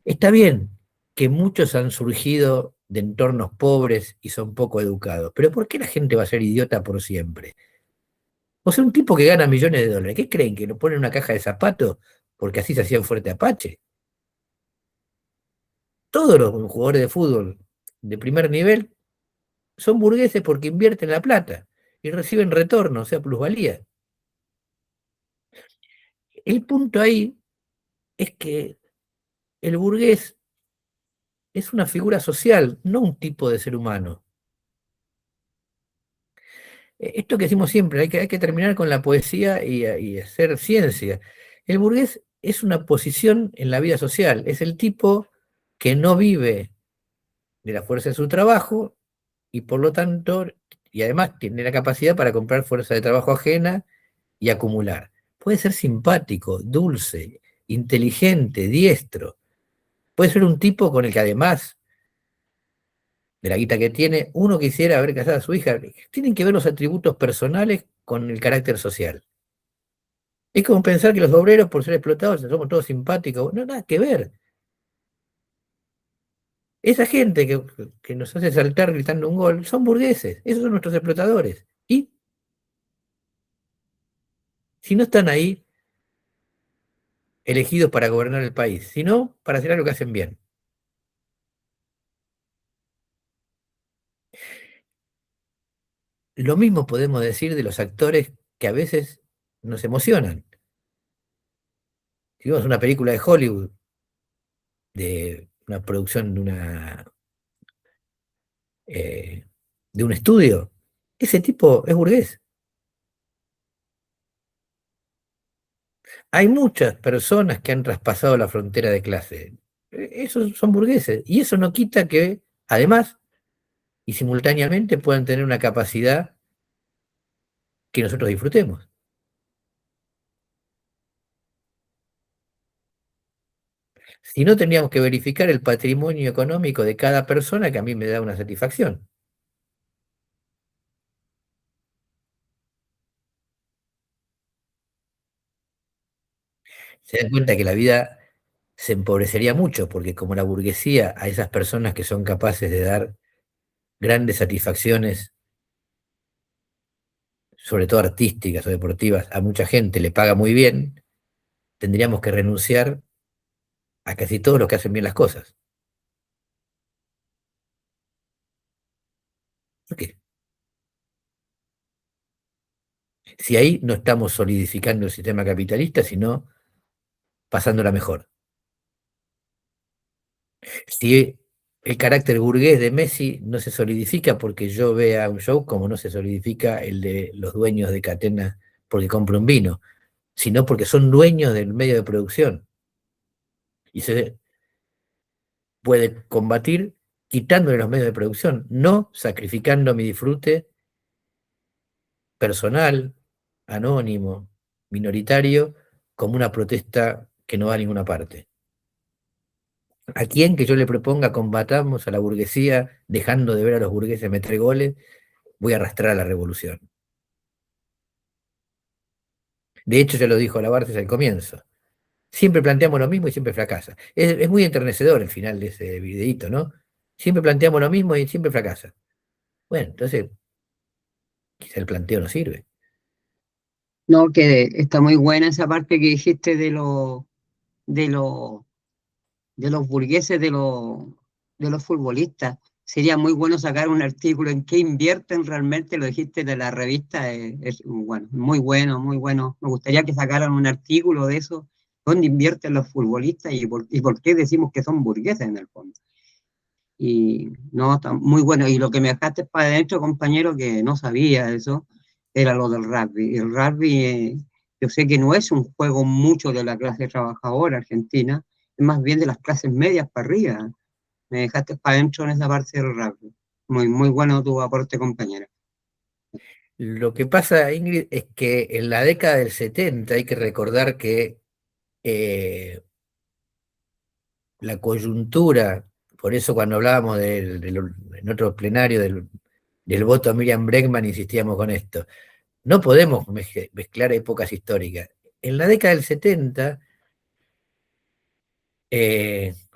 Está bien que muchos han surgido de entornos pobres y son poco educados, pero ¿por qué la gente va a ser idiota por siempre? O sea, un tipo que gana millones de dólares, ¿qué creen? ¿Que lo pone en una caja de zapatos porque así se hacía un fuerte Apache? Todos los jugadores de fútbol de primer nivel son burgueses porque invierten la plata y reciben retorno, o sea, plusvalía. El punto ahí es que el burgués es una figura social, no un tipo de ser humano. Esto que decimos siempre, hay que terminar con la poesía y hacer ciencia. El burgués es una posición en la vida social, es el tipo que no vive de la fuerza de su trabajo y por lo tanto, y además tiene la capacidad para comprar fuerza de trabajo ajena y acumular. Puede ser simpático, dulce, inteligente, diestro. Puede ser un tipo con el que además de la guita que tiene, uno quisiera haber casado a su hija. Tienen que ver los atributos personales con el carácter social. Es como pensar que los obreros, por ser explotados, somos todos simpáticos. No, nada que ver. Esa gente que nos hace saltar gritando un gol son burgueses. Esos son nuestros explotadores. Y si no están ahí elegidos para gobernar el país, sino para hacer algo que hacen bien. Lo mismo podemos decir de los actores que a veces nos emocionan. Si vemos una película de Hollywood, de una producción eh, de un estudio, ese tipo es burgués. Hay muchas personas que han traspasado la frontera de clase. Esos son burgueses. Y eso no quita que, además y simultáneamente, puedan tener una capacidad que nosotros disfrutemos. Si no, tendríamos que verificar el patrimonio económico de cada persona que a mí me da una satisfacción. Se dan cuenta que la vida se empobrecería mucho, porque como la burguesía a esas personas que son capaces de dar grandes satisfacciones, sobre todo artísticas o deportivas, a mucha gente le paga muy bien, tendríamos que renunciar a casi todos los que hacen bien las cosas. ¿Por qué? Si ahí no estamos solidificando el sistema capitalista, sino pasándola mejor. Si el carácter burgués de Messi no se solidifica porque yo vea un show, como no se solidifica el de los dueños de cadenas porque compro un vino, sino porque son dueños del medio de producción. Y se puede combatir quitándole los medios de producción, no sacrificando mi disfrute personal, anónimo, minoritario, como una protesta que no va a ninguna parte. ¿A quién que yo le proponga combatamos a la burguesía, dejando de ver a los burgueses meter goles, voy a arrastrar a la revolución? De hecho, ya lo dijo Labarthe al comienzo. Siempre planteamos lo mismo y siempre fracasa. Es muy enternecedor el final de ese videíto, ¿no? Siempre planteamos lo mismo y siempre fracasa. Bueno, entonces, quizá el planteo no sirve. No, que está muy buena esa parte que dijiste de los de los burgueses, de los futbolistas. Sería muy bueno sacar un artículo en qué invierten realmente, lo dijiste de la revista, es bueno, muy bueno, muy bueno. Me gustaría que sacaran un artículo de eso, dónde invierten los futbolistas y por qué decimos que son burgueses en el fondo. Y no, está muy bueno. Y lo que me dejaste para adentro, compañero, que no sabía eso, era lo del rugby. El rugby, yo sé que no es un juego mucho de la clase trabajadora argentina, es más bien de las clases medias para arriba. Me dejaste para adentro en esa parte del rugby. Muy, muy bueno tu aporte, compañero. Lo que pasa, Ingrid, es que en la década del 70 hay que recordar que eh, la coyuntura, por eso cuando hablábamos en otro plenario del voto a Miriam Bregman insistíamos con esto, no podemos mezclar épocas históricas. En la década del 70,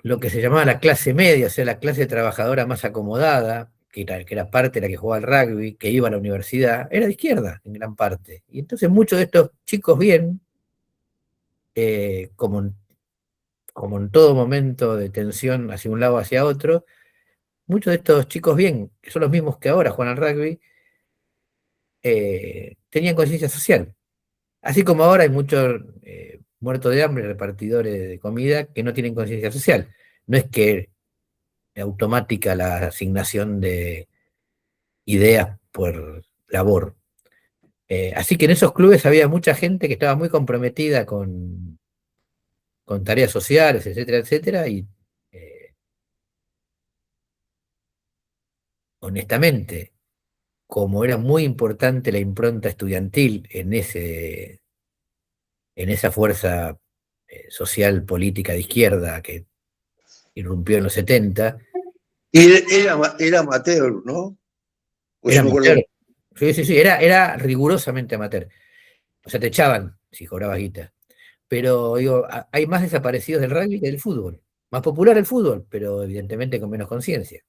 lo que se llamaba la clase media, o sea, la clase trabajadora más acomodada, que era parte de la que jugaba al rugby, que iba a la universidad, era de izquierda en gran parte. Y entonces muchos de estos chicos bien, como en todo momento de tensión hacia un lado o hacia otro, muchos de estos chicos bien, que son los mismos que ahora juegan al rugby, tenían conciencia social. Así como ahora hay muchos muertos de hambre, repartidores de comida, que no tienen conciencia social. No es que automática la asignación de ideas por labor. Así que en esos clubes había mucha gente que estaba muy comprometida con tareas sociales, etcétera, etcétera, y honestamente, como era muy importante la impronta estudiantil en esa fuerza social política de izquierda que irrumpió en los 70, Y era amateur, ¿no? Pues era yo me acuerdo. amateur. Sí, sí, sí, era rigurosamente amateur. O sea, te echaban si cobrabas guita. Pero digo, hay más desaparecidos del rugby que del fútbol. Más popular el fútbol, pero evidentemente con menos conciencia.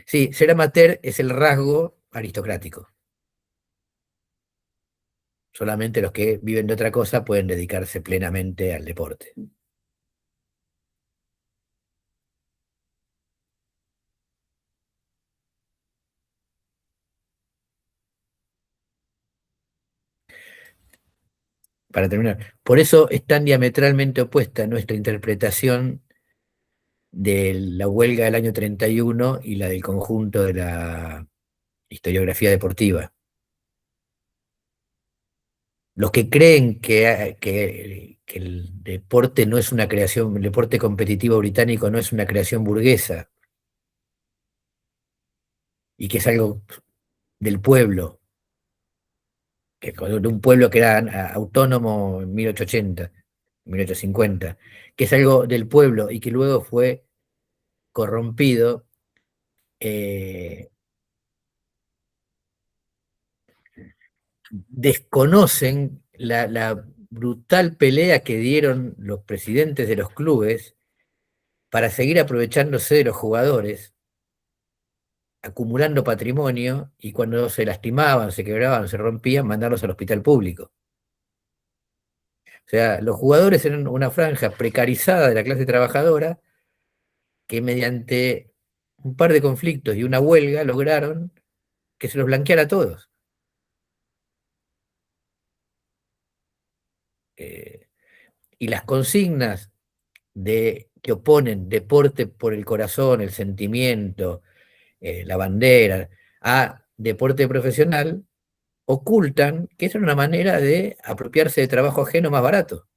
Sí, ser amateur es el rasgo aristocrático. Solamente los que viven de otra cosa pueden dedicarse plenamente al deporte. Para terminar, por eso es tan diametralmente opuesta nuestra interpretación de la huelga del año 31 y la del conjunto de la historiografía deportiva. Los que creen que el deporte no es una creación, el deporte competitivo británico no es una creación burguesa y que es algo del pueblo, de un pueblo que era autónomo en 1880, 1850, que es algo del pueblo y que luego fue corrompido, eh, desconocen la brutal pelea que dieron los presidentes de los clubes para seguir aprovechándose de los jugadores, acumulando patrimonio y cuando se lastimaban, se quebraban, se rompían, mandarlos al hospital público. O sea, los jugadores eran una franja precarizada de la clase trabajadora que mediante un par de conflictos y una huelga lograron que se los blanqueara a todos. Eh, y las consignas que oponen deporte por el corazón, el sentimiento, la bandera, a deporte profesional, ocultan que esa era una manera de apropiarse de trabajo ajeno más barato.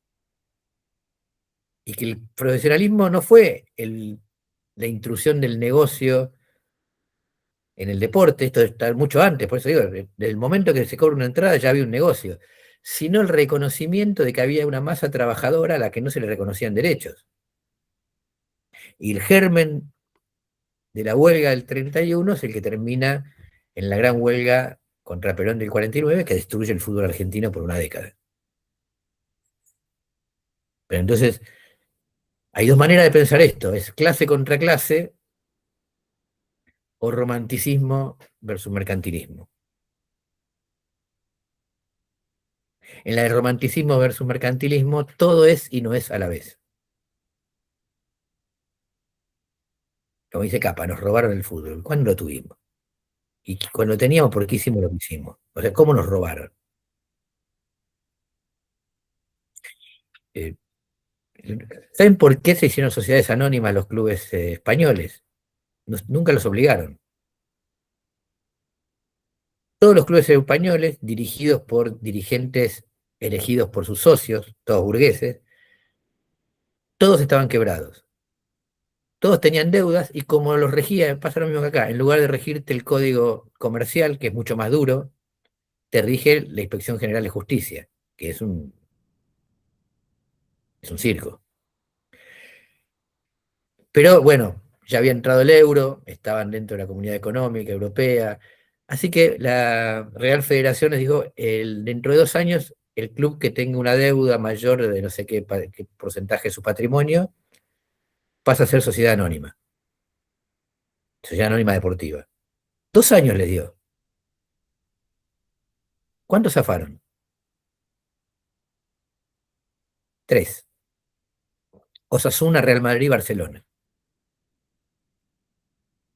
Y que el profesionalismo no fue la intrusión del negocio en el deporte, esto está mucho antes, por eso digo, desde el momento que se cobra una entrada ya había un negocio, sino el reconocimiento de que había una masa trabajadora a la que no se le reconocían derechos. Y el germen de la huelga del 31 es el que termina en la gran huelga contra Perón del 49, que destruye el fútbol argentino por una década. Pero entonces, hay dos maneras de pensar esto, es clase contra clase o romanticismo versus mercantilismo. En la de romanticismo versus mercantilismo, todo es y no es a la vez. Como dice Capa, nos robaron el fútbol. ¿Cuándo lo tuvimos? Y cuando teníamos, ¿por qué hicimos lo que hicimos? O sea, ¿cómo nos robaron? Eh, ¿Saben por qué se hicieron sociedades anónimas los clubes españoles? Nunca los obligaron. Todos los clubes españoles, dirigidos por dirigentes elegidos por sus socios, todos burgueses, todos estaban quebrados. Todos tenían deudas y como los regía, pasa lo mismo que acá, en lugar de regirte el código comercial, que es mucho más duro, te rige la Inspección General de Justicia, que es un circo. Pero bueno, ya había entrado el euro, estaban dentro de la Comunidad Económica Europea, así que la Real Federación les dijo, dentro de 2 años, el club que tenga una deuda mayor de no sé qué porcentaje de su patrimonio, pasa a ser sociedad anónima deportiva. 2 años les dio. ¿Cuántos zafaron? 3. Osasuna, Real Madrid, Barcelona.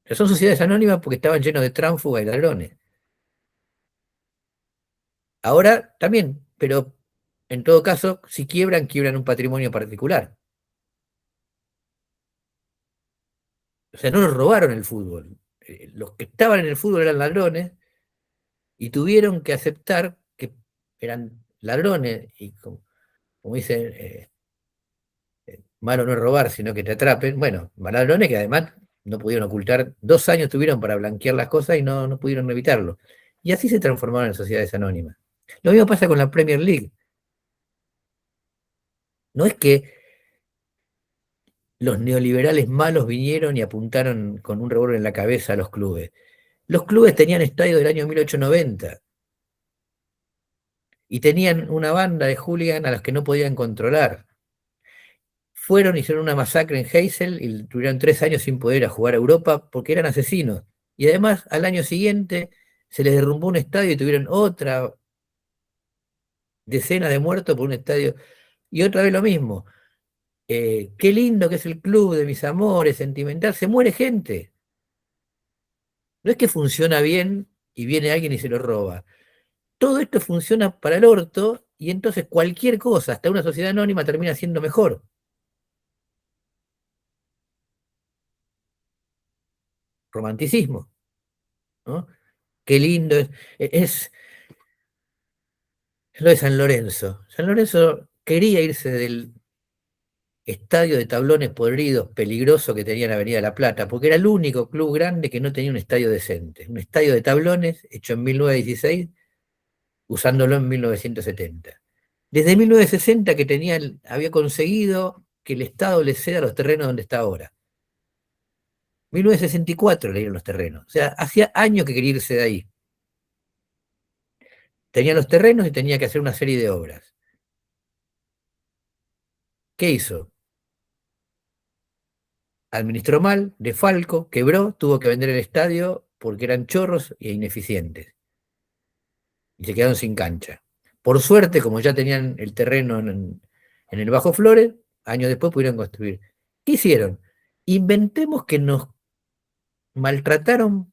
Pero son sociedades anónimas porque estaban llenos de tránsfugas y ladrones. Ahora también, pero en todo caso, si quiebran, quiebran un patrimonio particular. O sea, no nos robaron el fútbol. Los que estaban en el fútbol eran ladrones y tuvieron que aceptar que eran ladrones y como dicen, malo no es robar, sino que te atrapen. Bueno, ladrones que además no pudieron ocultar, 2 años tuvieron para blanquear las cosas y no pudieron evitarlo. Y así se transformaron en sociedades anónimas. Lo mismo pasa con la Premier League. No es que los neoliberales malos vinieron y apuntaron con un revólver en la cabeza a los clubes. Los clubes tenían estadio del año 1890 y tenían una banda de hooligan a los que no podían controlar. Fueron, hicieron una masacre en Heysel y tuvieron 3 años sin poder ir a jugar a Europa porque eran asesinos. Y además, al año siguiente se les derrumbó un estadio y tuvieron otra decena de muertos por un estadio. Y otra vez lo mismo. Qué lindo que es el club de mis amores, sentimental. Se muere gente. No es que funciona bien y viene alguien y se lo roba. Todo esto funciona para el orto y entonces cualquier cosa, hasta una sociedad anónima, termina siendo mejor. Romanticismo, ¿no? Qué lindo es lo de San Lorenzo. San Lorenzo quería irse del estadio de tablones podridos, peligroso que tenía en Avenida La Plata, porque era el único club grande que no tenía un estadio decente. Un estadio de tablones hecho en 1916, usándolo en 1970. Desde 1960 que había conseguido que el Estado le ceda los terrenos donde está ahora. 1964 le dieron los terrenos. O sea, hacía años que quería irse de ahí. Tenía los terrenos y tenía que hacer una serie de obras. ¿Qué hizo? Administró mal, de Falco, quebró, tuvo que vender el estadio porque eran chorros e ineficientes. Y se quedaron sin cancha. Por suerte, como ya tenían el terreno en el Bajo Flores, años después pudieron construir. ¿Qué hicieron? Inventemos que nos maltrataron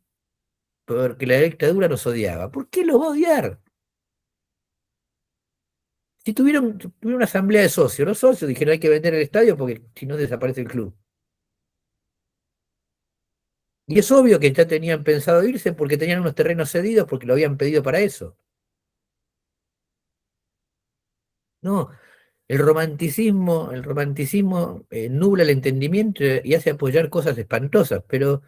porque la dictadura nos odiaba. ¿Por qué los va a odiar? Si tuvieron una asamblea de socios, los socios dijeron hay que vender el estadio porque si no desaparece el club. Y es obvio que ya tenían pensado irse porque tenían unos terrenos cedidos porque lo habían pedido para eso. No, el romanticismo nubla el entendimiento y hace apoyar cosas espantosas, pero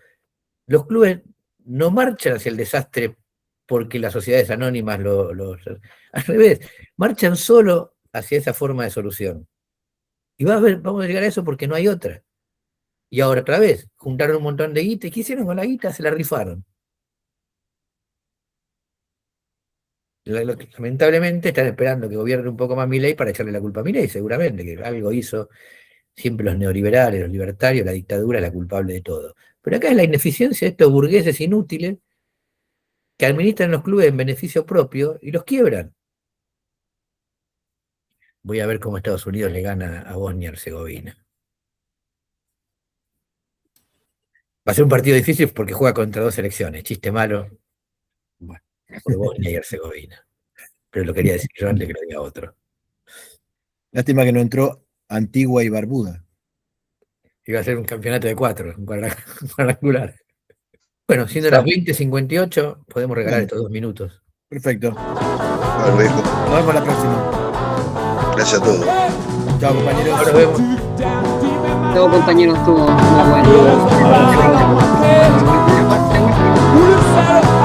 los clubes no marchan hacia el desastre porque las sociedades anónimas al revés, marchan solo hacia esa forma de solución. Y vamos a llegar a eso porque no hay otra. Y ahora otra vez, juntaron un montón de guita, ¿y qué hicieron con la guita? Se la rifaron. Lamentablemente están esperando que gobierne un poco más Milei para echarle la culpa a Milei, seguramente, que algo hizo. Siempre los neoliberales, los libertarios, la dictadura es la culpable de todo. Pero acá es la ineficiencia de estos burgueses inútiles que administran los clubes en beneficio propio y los quiebran. Voy a ver cómo Estados Unidos le gana a Bosnia y Herzegovina. Va a ser un partido difícil porque juega contra dos selecciones. Chiste malo. Bueno, por Bosnia y Herzegovina. Pero lo quería decir yo antes que lo diga otro. Lástima que no entró Antigua y Barbuda. Iba a ser un campeonato de 4, un cuadrangular. Bueno, siendo las 20:58, podemos regalar estos 2 minutos. Perfecto. Bueno, viejo, Nos vemos la próxima. gracias a todos. Chao, compañeros. Ahora nos vemos. Todo compañero estuvo muy bueno. Who decided